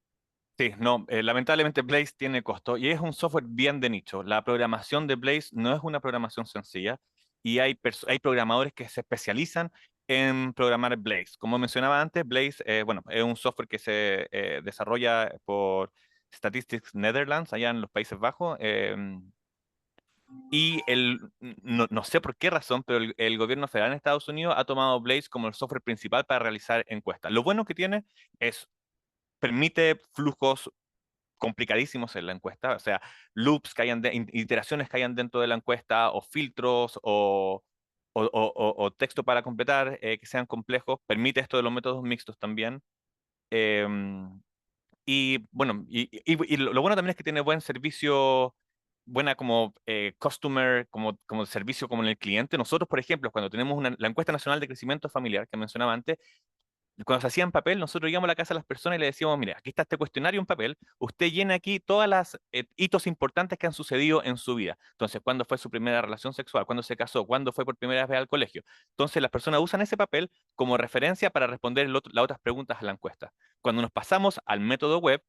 Sí, no, lamentablemente Blaze tiene costo y es un software bien de nicho. La programación de Blaze no es una programación sencilla y hay programadores que se especializan en programar Blaze. Como mencionaba antes, Blaze, bueno, es un software que se desarrolla por Statistics Netherlands, allá en los Países Bajos. No sé por qué razón, pero el gobierno federal en Estados Unidos ha tomado Blaze como el software principal para realizar encuestas. Lo bueno que tiene es permite flujos complicadísimos en la encuesta, o sea, loops que hayan, iteraciones que hayan dentro de la encuesta, o filtros, o texto para completar, que sean complejos. Permite esto de los métodos mixtos también. Y bueno, y lo bueno también es que tiene buen servicio, buena como customer, como servicio como en el cliente. Nosotros, por ejemplo, cuando tenemos la encuesta nacional de crecimiento familiar que mencionaba antes, cuando se hacía en papel, nosotros íbamos a la casa de las personas y le decíamos, mire, aquí está este cuestionario en papel, usted llena aquí todas las hitos importantes que han sucedido en su vida. Entonces, ¿cuándo fue su primera relación sexual? ¿Cuándo se casó? ¿Cuándo fue por primera vez al colegio? Entonces, las personas usan ese papel como referencia para responder las otras preguntas a la encuesta. Cuando nos pasamos al método web,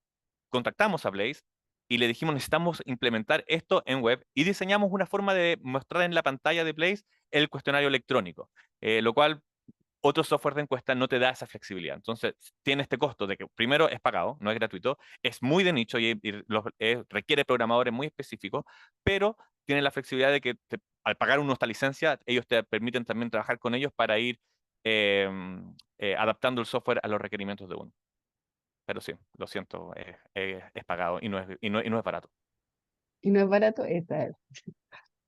contactamos a Blaze y le dijimos, necesitamos implementar esto en web y diseñamos una forma de mostrar en la pantalla de Blaze el cuestionario electrónico, lo cual otro software de encuesta no te da esa flexibilidad. Entonces, tiene este costo de que primero es pagado, no es gratuito, es muy de nicho y requiere programadores muy específicos, pero tiene la flexibilidad de que al pagar uno esta licencia, ellos te permiten también trabajar con ellos para ir eh, adaptando el software a los requerimientos de uno. Pero sí, lo siento, es pagado y no es barato. Y no es barato, esa es.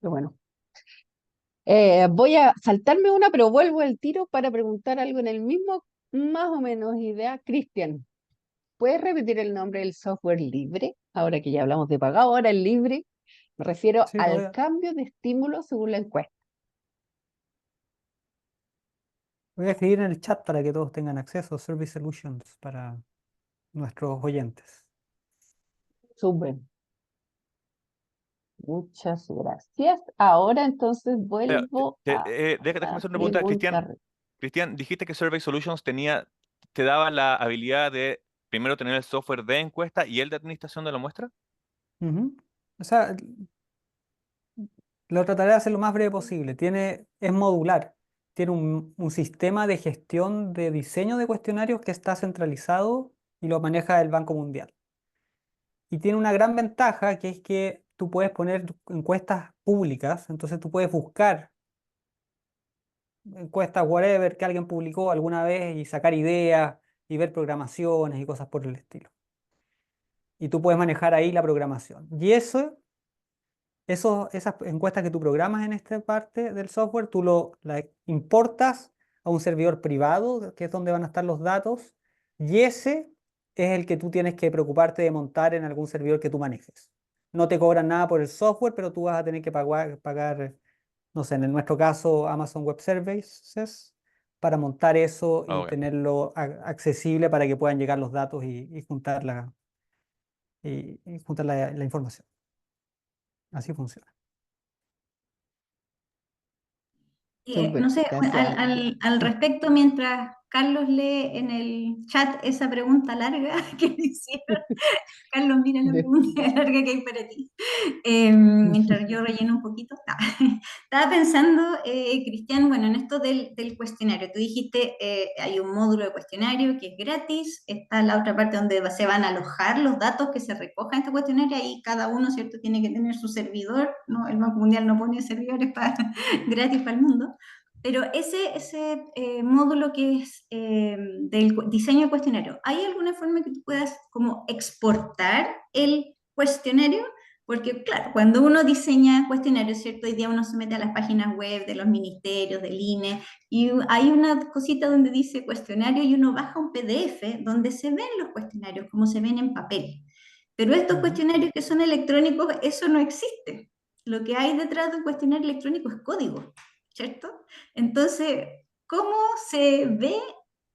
Pero bueno. Voy a saltarme una, pero vuelvo al tiro para preguntar algo en el mismo, más o menos idea. Cristian, ¿puedes repetir el nombre del software libre? Ahora que ya hablamos de pagado, ahora el libre. Me refiero Sí, al cambio de estímulo según la encuesta. voy a escribir en el chat para que todos tengan acceso a Service Solutions para nuestros oyentes. Súper. Muchas gracias. Ahora entonces Pero, vuelvo a déjame la hacer una pregunta, Cristian. pregunta. Cristian, dijiste que Survey Solutions te daba la habilidad de primero tener el software de encuesta y el de administración de la muestra. Ujú. O sea, lo trataré de hacer lo más breve posible. Es modular. Tiene un sistema de gestión de diseño de cuestionarios que está centralizado y lo maneja el Banco Mundial. Y tiene una gran ventaja que es que tú puedes poner encuestas públicas, entonces tú puedes buscar encuestas, whatever, que alguien publicó alguna vez y sacar ideas y ver programaciones y cosas por el estilo. Y tú puedes manejar ahí la programación. Y esas encuestas que tú programas en esta parte del software, la importas a un servidor privado, que es donde van a estar los datos, y ese es el que tú tienes que preocuparte de montar en algún servidor que tú manejes. No te cobran nada por el software, pero tú vas a tener que pagar, no sé, en nuestro caso, Amazon Web Services, para montar eso y Ok. tenerlo accesible para que puedan llegar los datos y juntar y juntar la información. Así funciona. Súper, No sé, gracias. al respecto, mientras Carlos lee en el chat esa pregunta larga que le hicieron, Carlos, mira la De- pregunta larga que hay para ti. Mientras yo relleno un poquito. Estaba pensando, Cristian, bueno, en esto del cuestionario. Tú dijiste, hay un módulo de cuestionario que es gratis, está la otra parte donde se van a alojar los datos que se recojan en este cuestionario, ahí cada uno, ¿cierto?, tiene que tener su servidor, ¿no? El Banco Mundial no pone servidores gratis para el mundo. Pero ese módulo que es del diseño de cuestionario, ¿hay alguna forma que tú puedas como exportar el cuestionario? Porque, claro, cuando uno diseña cuestionarios, ¿cierto? Hoy día uno se mete a las páginas web de los ministerios, del INE, y hay una cosita donde dice cuestionario y uno baja un PDF donde se ven los cuestionarios como se ven en papel. Pero estos Ujú. cuestionarios que son electrónicos, eso no existe. Lo que hay detrás de un cuestionario electrónico es código, ¿cierto? Entonces, ¿cómo se ve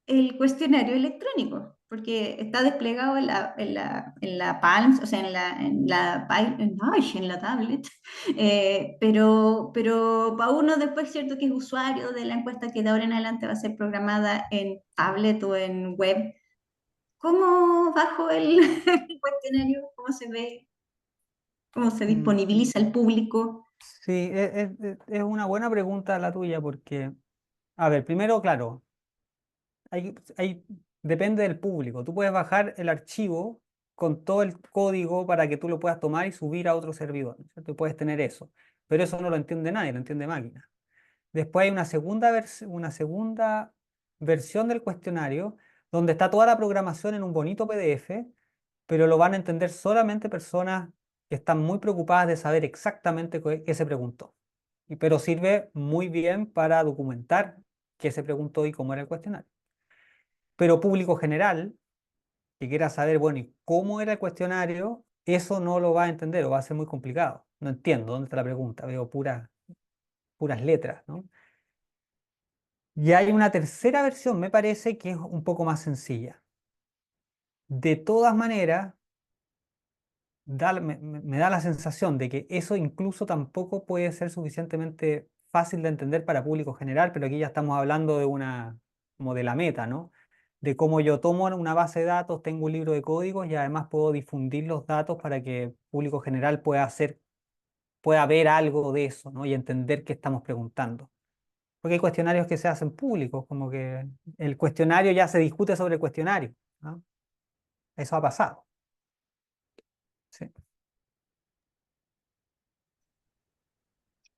el cuestionario electrónico? Porque está desplegado en la Palm, o sea, en la tablet, pero para uno después, cierto que es usuario de la encuesta que de ahora en adelante va a ser programada en tablet o en web, ¿cómo bajo el cuestionario? ¿Cómo se ve? ¿Cómo se Mm, disponibiliza al público? Sí, es una buena pregunta la tuya porque, a ver, primero, claro, depende del público. Tú puedes bajar el archivo con todo el código para que tú lo puedas tomar y subir a otro servidor, ¿cierto? Puedes tener eso, pero eso no lo entiende nadie, lo entiende máquina. Después hay una segunda versión del cuestionario donde está toda la programación en un bonito PDF, pero lo van a entender solamente personas que están muy preocupadas de saber exactamente qué se preguntó. Pero sirve muy bien para documentar qué se preguntó y cómo era el cuestionario. Pero público general, que quiera saber, bueno, ¿y cómo era el cuestionario? Eso no lo va a entender o va a ser muy complicado. No entiendo dónde está la pregunta, veo puras letras, ¿no? Y hay una tercera versión, me parece, que es un poco más sencilla. De todas maneras, me da la sensación de que eso incluso tampoco puede ser suficientemente fácil de entender para público general, pero aquí ya estamos hablando como de la meta, ¿no? De cómo yo tomo una base de datos, tengo un libro de códigos y además puedo difundir los datos para que público general pueda ver algo de eso, ¿no? Y entender qué estamos preguntando. Porque hay cuestionarios que se hacen públicos, como que el cuestionario ya se discute sobre el cuestionario, ¿no? Eso ha pasado. Sí.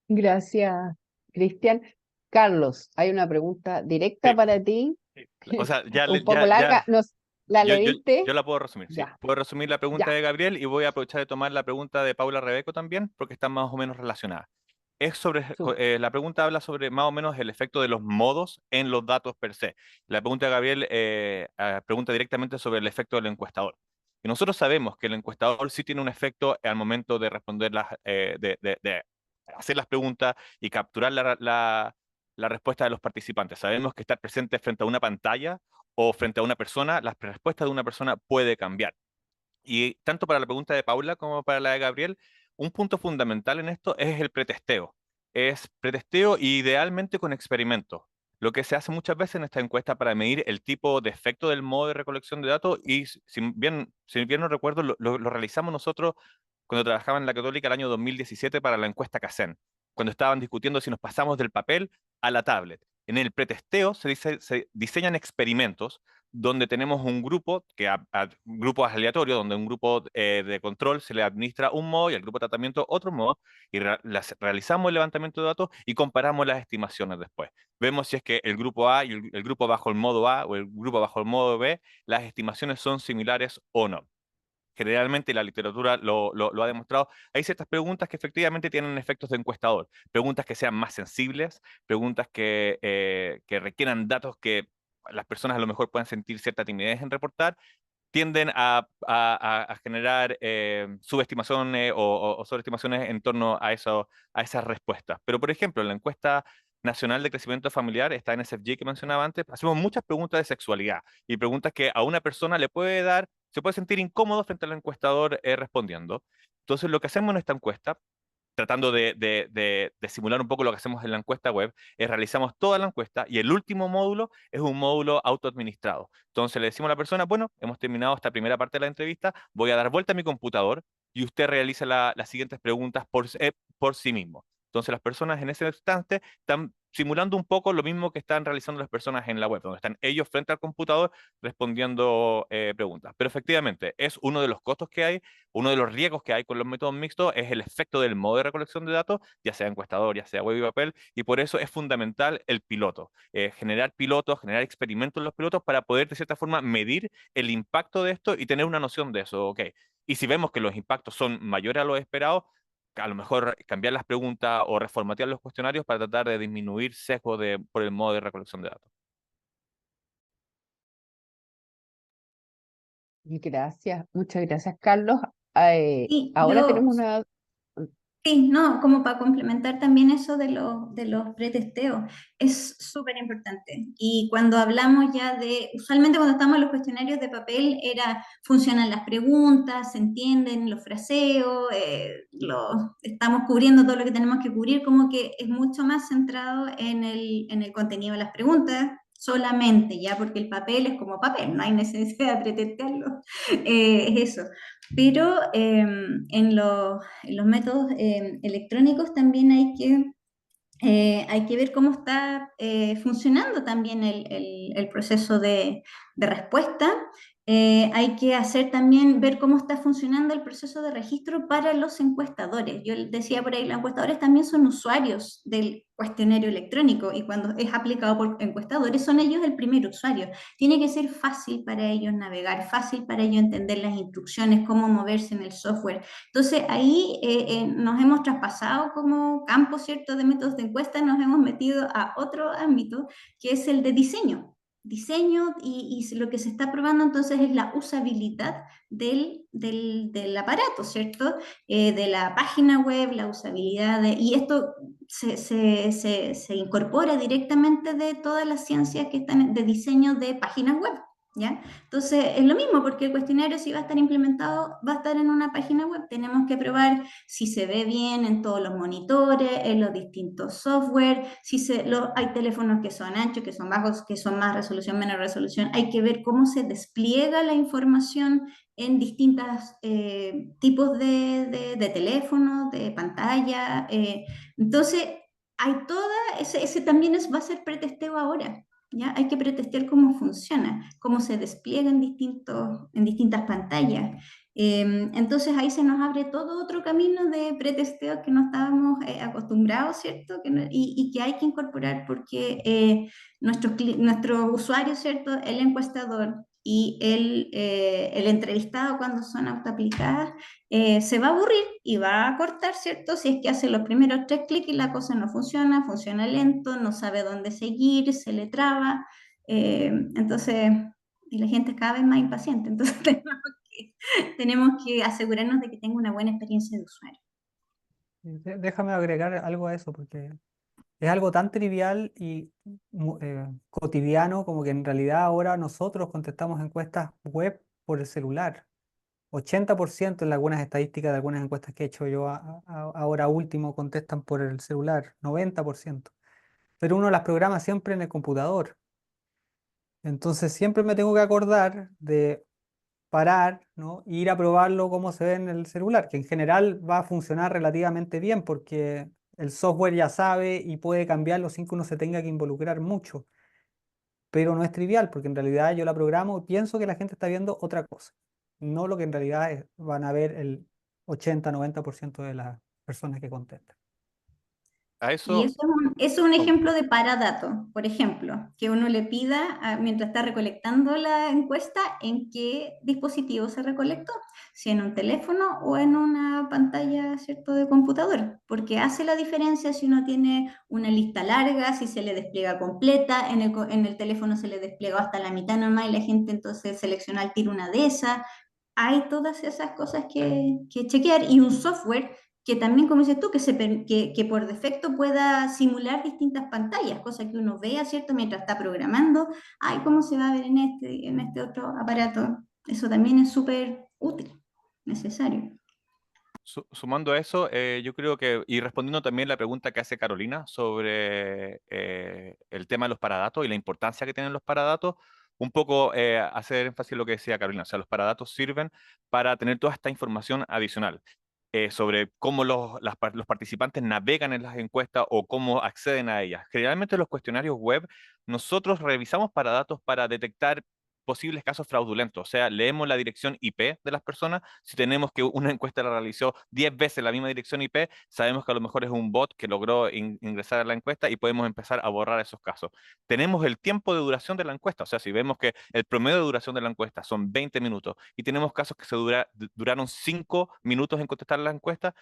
Gracias, Cristian. Carlos, hay una pregunta directa Sí, para ti, sí. O sea, ya, un poco larga. ya, ¿La yo leíste? la puedo resumir, sí. Ya, Puedo resumir la pregunta ya. de Gabriel y voy a aprovechar de tomar la pregunta de Paula Rebeco también, porque están más o menos relacionadas. Es sobre, Súper. la pregunta habla sobre más o menos el efecto de los modos en los datos per se. La pregunta de Gabriel pregunta directamente sobre el efecto del encuestador. Y nosotros sabemos que el encuestador sí tiene un efecto al momento de responder de hacer las preguntas y capturar la respuesta de los participantes. Sabemos que estar presente frente a una pantalla o frente a una persona, la respuesta de una persona puede cambiar. Y tanto para la pregunta de Paula como para la de Gabriel, un punto fundamental en esto es el pretesteo. Es pretesteo y idealmente con experimentos. Lo que se hace muchas veces en esta encuesta para medir el tipo de efecto del modo de recolección de datos, y si bien no recuerdo, lo realizamos nosotros cuando trabajaba en la Católica el año 2017 para la encuesta CACEN, cuando estaban discutiendo si nos pasamos del papel a la tablet. En el pretesteo se diseñan experimentos donde tenemos un grupo, grupos aleatorios, donde un grupo de control se le administra un modo y al grupo de tratamiento otro modo, y realizamos el levantamiento de datos y comparamos las estimaciones después. Vemos si es que el grupo A y el grupo bajo el modo A o el grupo bajo el modo B, las estimaciones son similares o no. Generalmente la literatura lo ha demostrado. Hay ciertas preguntas que efectivamente tienen efectos de encuestador. Preguntas que sean más sensibles, preguntas que requieran datos que las personas a lo mejor puedan sentir cierta timidez en reportar, tienden a generar subestimaciones o sobreestimaciones en torno a esas respuestas. Pero, por ejemplo, en la encuesta nacional de crecimiento familiar, esta NSFG que mencionaba antes, hacemos muchas preguntas de sexualidad y preguntas que a una persona se puede sentir incómodo frente al encuestador respondiendo. Entonces, lo que hacemos en esta encuesta, tratando de simular un poco lo que hacemos en la encuesta web, es realizamos toda la encuesta y el último módulo es un módulo autoadministrado. Entonces le decimos a la persona, bueno, hemos terminado esta primera parte de la entrevista, voy a dar vuelta a mi computador y usted realiza las siguientes preguntas por sí mismo. Entonces las personas en ese instante están simulando un poco lo mismo que están realizando las personas en la web, donde están ellos frente al computador respondiendo preguntas. Pero efectivamente es uno de los costos que hay, uno de los riesgos que hay con los métodos mixtos es el efecto del modo de recolección de datos, ya sea encuestador, ya sea web y papel, y por eso es fundamental el piloto. Generar pilotos, generar experimentos en los pilotos para poder de cierta forma medir el impacto de esto y tener una noción de eso. Ok, Y si vemos que los impactos son mayores a los esperados, a lo mejor cambiar las preguntas o reformatear los cuestionarios para tratar de disminuir sesgo por el modo de recolección de datos. Gracias, muchas gracias, Carlos. Sí, Ahora tenemos una... sí, no, como para complementar también eso de los pretesteos, es súper importante. Y cuando hablamos ya usualmente cuando estamos en los cuestionarios de papel, funcionan las preguntas, se entienden los fraseos, estamos cubriendo todo lo que tenemos que cubrir, como que es mucho más centrado en el contenido de las preguntas solamente, ya, porque el papel es como papel, no hay necesidad de pretestearlo, es eso. Pero en los métodos electrónicos también hay que ver cómo está funcionando también el proceso de respuesta. Hay que hacer también, ver cómo está funcionando el proceso de registro para los encuestadores. Yo decía por ahí, los encuestadores también son usuarios del cuestionario electrónico y cuando es aplicado por encuestadores son ellos el primer usuario. Tiene que ser fácil para ellos navegar, fácil para ellos entender las instrucciones, cómo moverse en el software. Entonces ahí nos hemos traspasado como campo, ¿cierto?, de métodos de encuesta, nos hemos metido a otro ámbito que es el de diseño. Diseño y lo que se está probando entonces es la usabilidad del aparato, ¿cierto? De la página web, la usabilidad, y esto se incorpora directamente de todas las ciencias que están de diseño de páginas web. ¿Ya? Entonces, es lo mismo, porque el cuestionario si va a estar implementado, va a estar en una página web. Tenemos que probar si se ve bien en todos los monitores, en los distintos software, hay teléfonos que son anchos, que son bajos, que son más resolución, menos resolución. Hay que ver cómo se despliega la información en distintos tipos de teléfonos, de pantalla. Entonces, hay ese también va a ser pretesteo ahora. ¿Ya? Hay que pretestear cómo funciona, cómo se despliega en distintas pantallas. Entonces ahí se nos abre todo otro camino de pretesteo que no estábamos acostumbrados, ¿cierto? Y que hay que incorporar porque nuestros usuarios, ¿cierto? El encuestador y el entrevistado cuando son autoaplicadas, se va a aburrir y va a cortar, ¿cierto? Si es que hace los primeros 3 clics y la cosa no funciona, funciona lento, no sabe dónde seguir, se le traba. Entonces, y la gente es cada vez más impaciente. Entonces, tenemos que asegurarnos de que tenga una buena experiencia de usuario. Déjame agregar algo a eso, porque es algo tan trivial y cotidiano como que en realidad ahora nosotros contestamos encuestas web por el celular. 80% en algunas estadísticas de algunas encuestas que he hecho yo ahora último contestan por el celular, 90%. Pero uno las programa siempre en el computador. Entonces siempre me tengo que acordar de parar, ¿no? E ir a probarlo cómo se ve en el celular, que en general va a funcionar relativamente bien porque el software ya sabe y puede cambiarlo sin que uno se tenga que involucrar mucho. Pero no es trivial porque en realidad yo la programo y pienso que la gente está viendo otra cosa, no lo que en realidad van a ver el 80-90% de las personas que contestan. A Y eso, eso es un oh, ejemplo de paradato, por ejemplo, que uno le pida, mientras está recolectando la encuesta, en qué dispositivo se recolectó, si en un teléfono o en una pantalla, ¿cierto?, de computador, porque hace la diferencia si uno tiene una lista larga, si se le despliega completa, en el teléfono se le despliega hasta la mitad nomás y la gente entonces selecciona al tiro una de esas. Hay todas esas cosas que chequear y un software que también, como dices tú, que por defecto pueda simular distintas pantallas, cosa que uno vea, ¿cierto?, mientras está programando, ay, ¿cómo se va a ver en este otro aparato? Eso también es súper útil, necesario. sumando a eso, yo creo que, y respondiendo también la pregunta que hace Carolina sobre el tema de los paradatos y la importancia que tienen los paradatos, un poco hacer énfasis en lo que decía Carolina, o sea, los paradatos sirven para tener toda esta información adicional sobre cómo los participantes navegan en las encuestas o cómo acceden a ellas. Generalmente los cuestionarios web, nosotros revisamos paradatos para detectar posibles casos fraudulentos. O sea, leemos la dirección IP de las personas. Si tenemos que una encuesta la realizó 10 veces la misma dirección IP, sabemos que a lo mejor es un bot que logró ingresar a la encuesta y podemos empezar a borrar esos casos. Tenemos el tiempo de duración de la encuesta. O sea, si vemos que el promedio de duración de la encuesta son 20 minutos y tenemos casos que duraron 5 minutos en contestar la encuesta,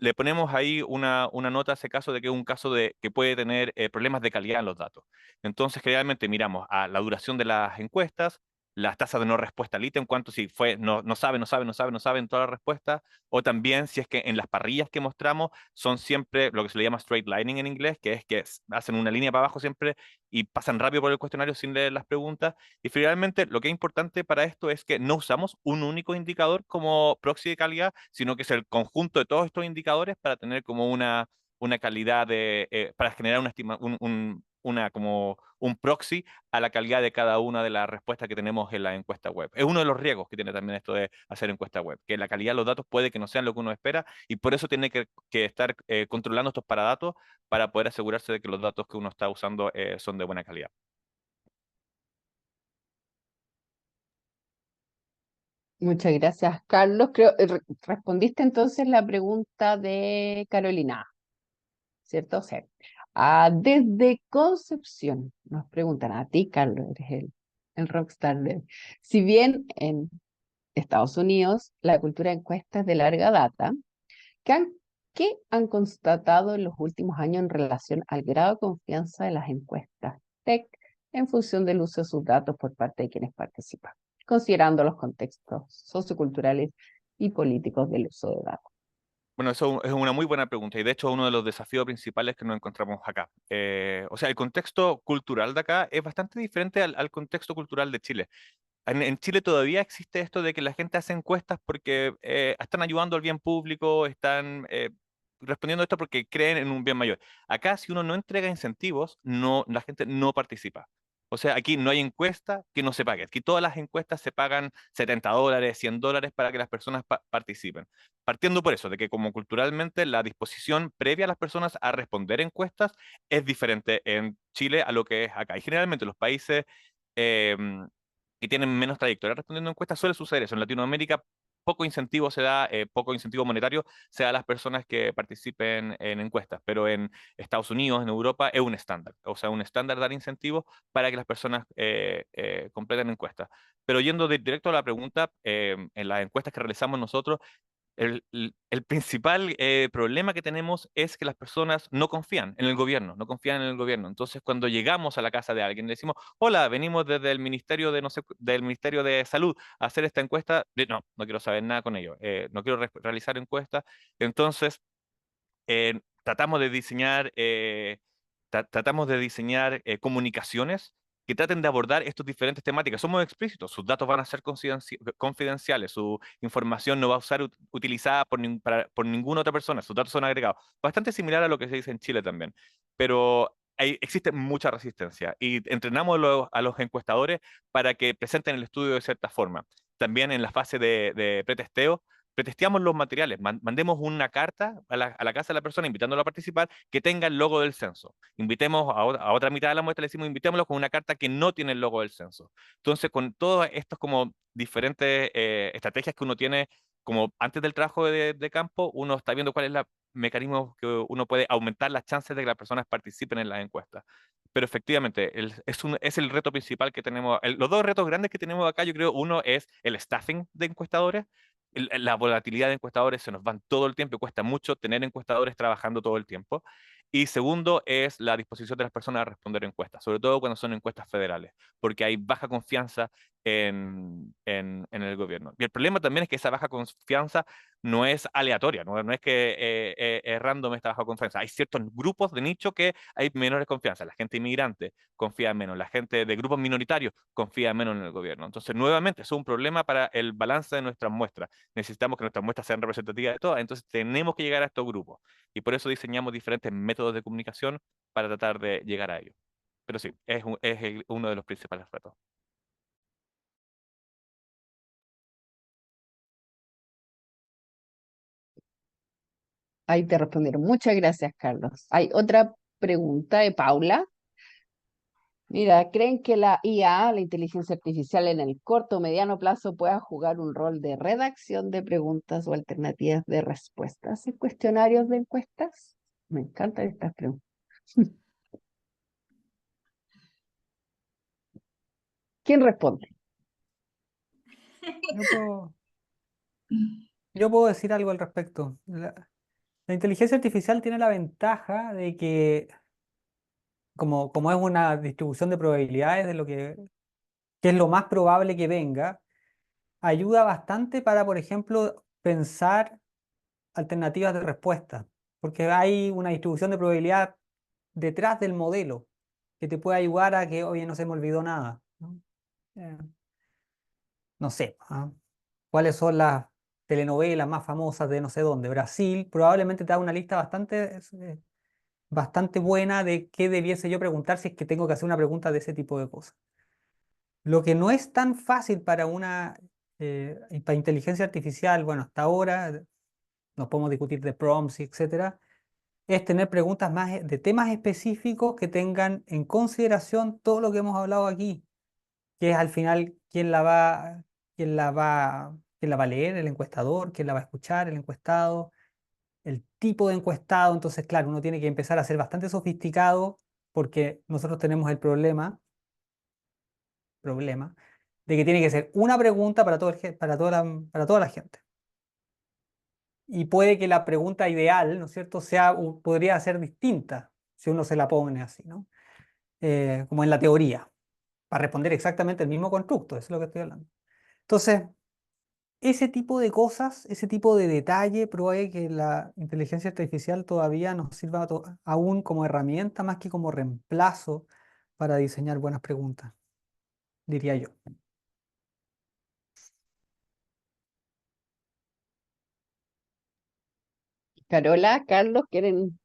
le ponemos ahí una nota a ese caso de que es un caso que puede tener problemas de calidad en los datos. Entonces, generalmente miramos a la duración de las encuestas, las tasas de no respuesta al ítem, cuánto si fue no sabe en toda la respuesta, o también si es que en las parrillas que mostramos son siempre lo que se le llama straight lining en inglés, que es que hacen una línea para abajo siempre y pasan rápido por el cuestionario sin leer las preguntas. Y finalmente, lo que es importante para esto es que no usamos un único indicador como proxy de calidad, sino que es el conjunto de todos estos indicadores para tener como una calidad para generar como un proxy a la calidad de cada una de las respuestas que tenemos en la encuesta web. Es uno de los riesgos que tiene también esto de hacer encuesta web, que la calidad de los datos puede que no sean lo que uno espera y por eso tiene que estar controlando estos paradatos para poder asegurarse de que los datos que uno está usando son de buena calidad. Muchas gracias, Carlos. Creo, respondiste entonces la pregunta de Carolina, ¿cierto? Sí. Desde Concepción, nos preguntan a ti, Carlos, eres el rockstar de... Si bien en Estados Unidos la cultura de encuestas es de larga data, ¿qué han, qué han constatado en los últimos años en relación al grado de confianza de las encuestas TEC en función del uso de sus datos por parte de quienes participan, considerando los contextos socioculturales y políticos del uso de datos? Bueno, eso es una muy buena pregunta y de hecho uno de los desafíos principales que nos encontramos acá. O sea, el contexto cultural de acá es bastante diferente al contexto cultural de Chile. En Chile todavía existe esto de que la gente hace encuestas porque están ayudando al bien público, están respondiendo a esto porque creen en un bien mayor. Acá, si uno no entrega incentivos, la gente no participa. O sea, aquí no hay encuesta que no se pague. Aquí todas las encuestas se pagan $70, $100 para que las personas participen. Partiendo por eso, de que como culturalmente la disposición previa a las personas a responder encuestas es diferente en Chile a lo que es acá. Y generalmente los países em, que tienen menos trayectoria respondiendo encuestas, suele suceder eso. En Latinoamérica poco incentivo se da, poco incentivo monetario se da a las personas que participen en encuestas, pero en Estados Unidos, en Europa, es un estándar. O sea, un estándar dar incentivos para que las personas completen encuestas. Pero yendo directo a la pregunta, en las encuestas que realizamos nosotros, el principal problema que tenemos es que las personas no confían en el gobierno, no confían en el gobierno. Entonces, cuando llegamos a la casa de alguien, le decimos, hola, venimos desde el Ministerio de, no sé, del Ministerio de Salud a hacer esta encuesta. No, no quiero saber nada con ello, no quiero realizar encuestas. Entonces, tratamos de diseñar, comunicaciones que traten de abordar estas diferentes temáticas. Somos explícitos, sus datos van a ser confidenciales, su información no va a ser utilizada por ninguna otra persona, sus datos son agregados. Bastante similar a lo que se dice en Chile también, pero existe mucha resistencia y entrenamos a los encuestadores para que presenten el estudio de cierta forma. También en la fase de pretesteo pretesteamos los materiales, mandemos una carta a la casa de la persona invitándolo a participar que tenga el logo del censo. Invitemos a otra mitad de la muestra, le decimos, invitémoslo con una carta que no tiene el logo del censo. Entonces, con todas estas como diferentes estrategias que uno tiene como antes del trabajo de campo, uno está viendo cuál es el mecanismo que uno puede aumentar las chances de que las personas participen en las encuestas. Pero efectivamente, es el reto principal que tenemos. Los dos retos grandes que tenemos acá, yo creo, uno es el staffing de encuestadores. La volatilidad de encuestadores se nos van todo el tiempo y cuesta mucho tener encuestadores trabajando todo el tiempo. Y segundo es la disposición de las personas a responder encuestas, sobre todo cuando son encuestas federales, porque hay baja confianza en el gobierno. Y el problema también es que esa baja confianza no es aleatoria, no es que es random esta baja confianza. Hay ciertos grupos de nicho que hay menores confianza. La gente inmigrante confía menos, la gente de grupos minoritarios confía menos en el gobierno. Entonces, nuevamente, eso es un problema para el balance de nuestras muestras. Necesitamos que nuestras muestras sean representativas de todas, entonces tenemos que llegar a estos grupos. Y por eso diseñamos diferentes métodos de comunicación para tratar de llegar a ellos. Pero sí, uno de los principales retos. Ahí te respondieron. Muchas gracias, Carlos. Hay otra pregunta de Paula. Mira, ¿creen que la IA, la inteligencia artificial, en el corto o mediano plazo pueda jugar un rol de redacción de preguntas o alternativas de respuestas en cuestionarios de encuestas? Me encantan estas preguntas. ¿Quién responde? Yo puedo, yo puedo decir algo al respecto. La inteligencia artificial tiene la ventaja de que, como es una distribución de probabilidades de lo que es lo más probable que venga, ayuda bastante para, por ejemplo, pensar alternativas de respuesta, porque hay una distribución de probabilidad detrás del modelo que te puede ayudar a que, oye, no se me olvidó nada, ¿no? Eh, no sé, ¿ah? ¿Cuáles son las telenovelas más famosas de no sé dónde? Brasil, probablemente te da una lista bastante buena de qué debiese yo preguntar si es que tengo que hacer una pregunta de ese tipo de cosas. Lo que no es tan fácil y para inteligencia artificial, bueno, hasta ahora nos podemos discutir de prompts, etcétera, es tener preguntas más de temas específicos que tengan en consideración todo lo que hemos hablado aquí, que es al final quién la va a leer, el encuestador, quién la va a escuchar, el encuestado, el tipo de encuestado. Entonces, claro, uno tiene que empezar a ser bastante sofisticado porque nosotros tenemos el problema de que tiene que ser una pregunta para para toda la gente. Y puede que la pregunta ideal, ¿no es cierto?, podría ser distinta si uno se la pone así, ¿no? Como en la teoría, para responder exactamente el mismo constructo, eso es lo que estoy hablando. Entonces, ese tipo de cosas, ese tipo de detalle, pruebe que la inteligencia artificial todavía nos sirva aún como herramienta más que como reemplazo para diseñar buenas preguntas, diría yo. Carola, Carlos, ¿quieren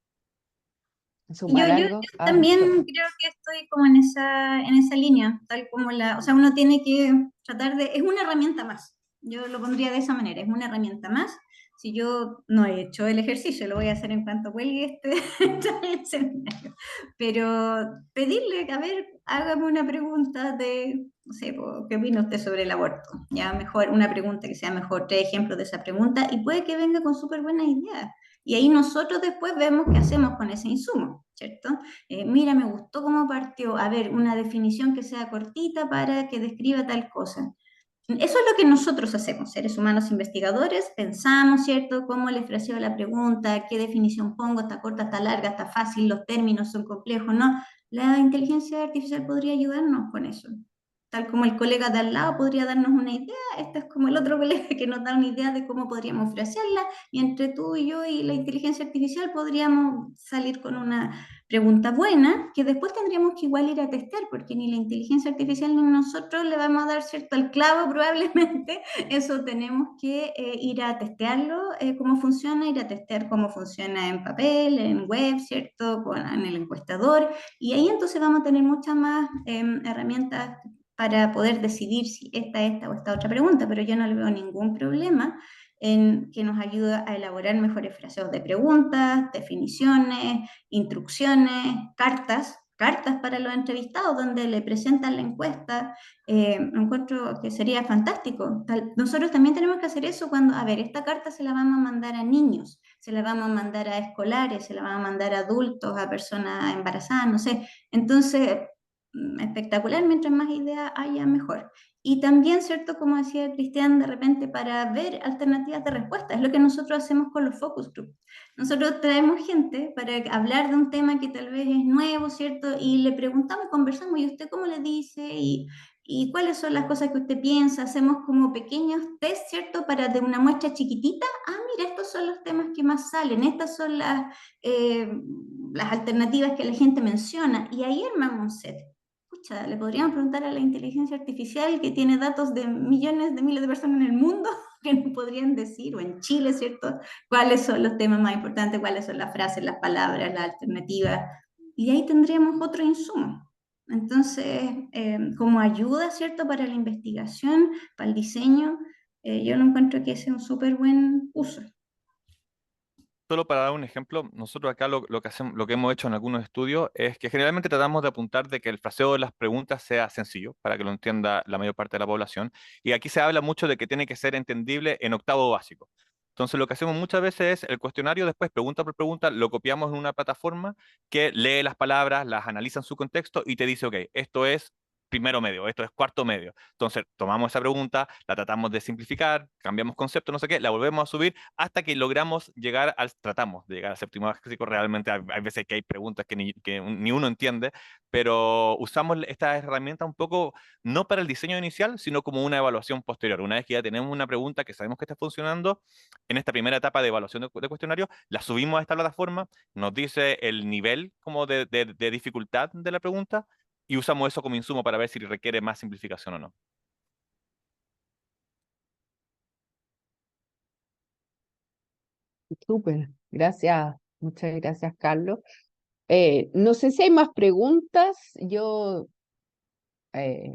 Yo, sumar yo, yo algo? Ah, también creo que estoy como en esa línea, tal como o sea, uno tiene que tratar es una herramienta más. Yo lo pondría de esa manera, es una herramienta más. Si yo no he hecho el ejercicio, lo voy a hacer en cuanto cuelgue este escenario. Pero pedirle, a ver, hágame una pregunta no sé, ¿qué opina usted sobre el aborto? Ya mejor, una pregunta que sea mejor, 3 ejemplos de esa pregunta y puede que venga con súper buenas ideas. Y ahí nosotros después vemos qué hacemos con ese insumo, ¿cierto? Mira, me gustó cómo partió. A ver, una definición que sea cortita para que describa tal cosa. Eso es lo que nosotros hacemos, seres humanos investigadores, pensamos, ¿cierto? ¿Cómo le fraseo la pregunta? ¿Qué definición pongo? ¿Está corta, está larga, está fácil? ¿Los términos son complejos? ¿No? La inteligencia artificial podría ayudarnos con eso. Tal como el colega de al lado podría darnos una idea, este es como el otro colega que nos da una idea de cómo podríamos frasearla, y entre tú y yo y la inteligencia artificial podríamos salir con una pregunta buena que después tendríamos que igual ir a testear, porque ni la inteligencia artificial ni nosotros le vamos a dar cierto al clavo probablemente, eso tenemos que ir a testearlo, cómo funciona, ir a testear cómo funciona en papel, en web, ¿cierto? En el encuestador, y ahí entonces vamos a tener muchas más herramientas para poder decidir si esta o esta otra pregunta, pero yo no le veo ningún problema en que nos ayude a elaborar mejores fraseos de preguntas, definiciones, instrucciones, cartas para los entrevistados donde le presentan la encuesta. Encuentro que sería fantástico. Nosotros también tenemos que hacer eso cuando, a ver, esta carta se la vamos a mandar a niños, se la vamos a mandar a escolares, se la vamos a mandar a adultos, a personas embarazadas, no sé. Entonces, espectacular, mientras más ideas haya, mejor. Y también, ¿cierto? Como decía Cristian, de repente para ver alternativas de respuesta, es lo que nosotros hacemos con los focus group. Nosotros traemos gente para hablar de un tema que tal vez es nuevo, ¿cierto? Y le preguntamos, conversamos, ¿y usted cómo le dice? Y cuáles son las cosas que usted piensa. Hacemos como pequeños test, ¿cierto? Para de una muestra chiquitita, mira, estos son los temas que más salen, estas son las alternativas que la gente menciona. Y ahí armamos un set. Pucha, le podríamos preguntar a la inteligencia artificial que tiene datos de millones de miles de personas en el mundo que nos podrían decir, o en Chile, ¿cierto? ¿Cuáles son los temas más importantes? ¿Cuáles son las frases, las palabras, las alternativas? Y ahí tendríamos otro insumo. Entonces, como ayuda, ¿cierto? Para la investigación, para el diseño, yo lo encuentro que ese es un súper buen uso. Solo para dar un ejemplo, nosotros acá lo que hacemos, lo que hemos hecho en algunos estudios es que generalmente tratamos de apuntar de que el fraseo de las preguntas sea sencillo para que lo entienda la mayor parte de la población. Y aquí se habla mucho de que tiene que ser entendible en octavo básico. Entonces lo que hacemos muchas veces es el cuestionario, después pregunta por pregunta, lo copiamos en una plataforma que lee las palabras, las analiza en su contexto y te dice, ok, esto es primero medio, esto es cuarto medio. Entonces tomamos esa pregunta, la tratamos de simplificar, cambiamos concepto, no sé qué, la volvemos a subir hasta que logramos llegar tratamos de llegar al séptimo básico. Realmente hay veces que hay preguntas que ni uno entiende, pero usamos esta herramienta un poco no para el diseño inicial, sino como una evaluación posterior. Una vez que ya tenemos una pregunta que sabemos que está funcionando, en esta primera etapa de evaluación de cuestionario, la subimos a esta plataforma, nos dice el nivel como de dificultad de la pregunta y usamos eso como insumo para ver si requiere más simplificación o no. Súper, gracias, muchas gracias, Carlos. No sé si hay más preguntas. Yo,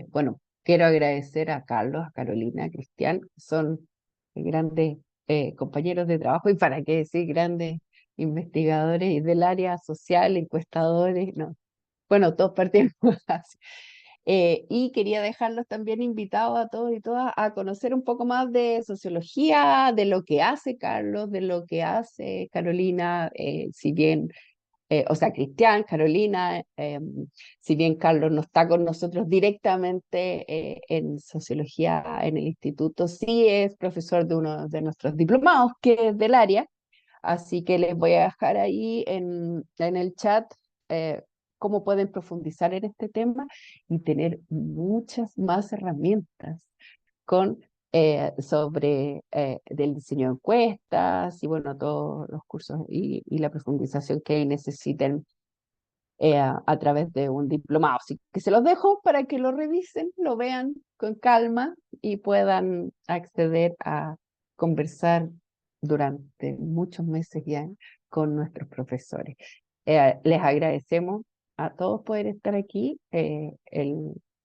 bueno, quiero agradecer a Carlos, a Carolina, a Cristian, que son grandes compañeros de trabajo y para qué decir grandes investigadores del área social, encuestadores, no. Bueno, todos partimos así. Y quería dejarlos también invitados a todos y todas a conocer un poco más de sociología, de lo que hace Carlos, de lo que hace Carolina, si bien, o sea, Cristian, Carolina, si bien Carlos no está con nosotros directamente en sociología en el instituto, sí es profesor de uno de nuestros diplomados, que es del área. Así que les voy a dejar ahí en el chat cómo pueden profundizar en este tema y tener muchas más herramientas con, sobre del diseño de encuestas y bueno, todos los cursos y la profundización que necesiten a través de un diplomado. Así que se los dejo para que lo revisen, lo vean con calma y puedan acceder a conversar durante muchos meses ya con nuestros profesores. Les agradecemos a todos poder estar aquí.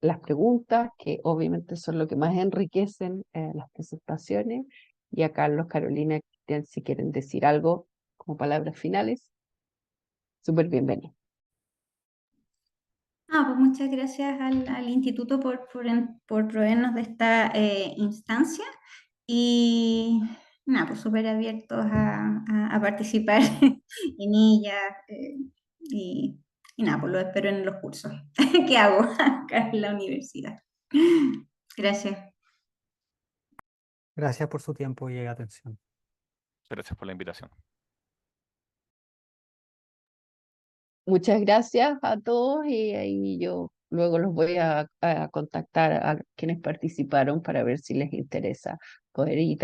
Las preguntas, que obviamente son lo que más enriquecen las presentaciones, y a Carlos, Carolina, Cristian, si quieren decir algo como palabras finales, súper bienvenidos. Pues muchas gracias al instituto por proveernos de esta instancia y nada, pues súper abiertos a participar en ella y, y nada, pues lo espero en los cursos que hago acá en la universidad. Gracias. Gracias por su tiempo y atención. Gracias por la invitación. Muchas gracias a todos y ahí yo luego los voy a contactar a quienes participaron para ver si les interesa poder ir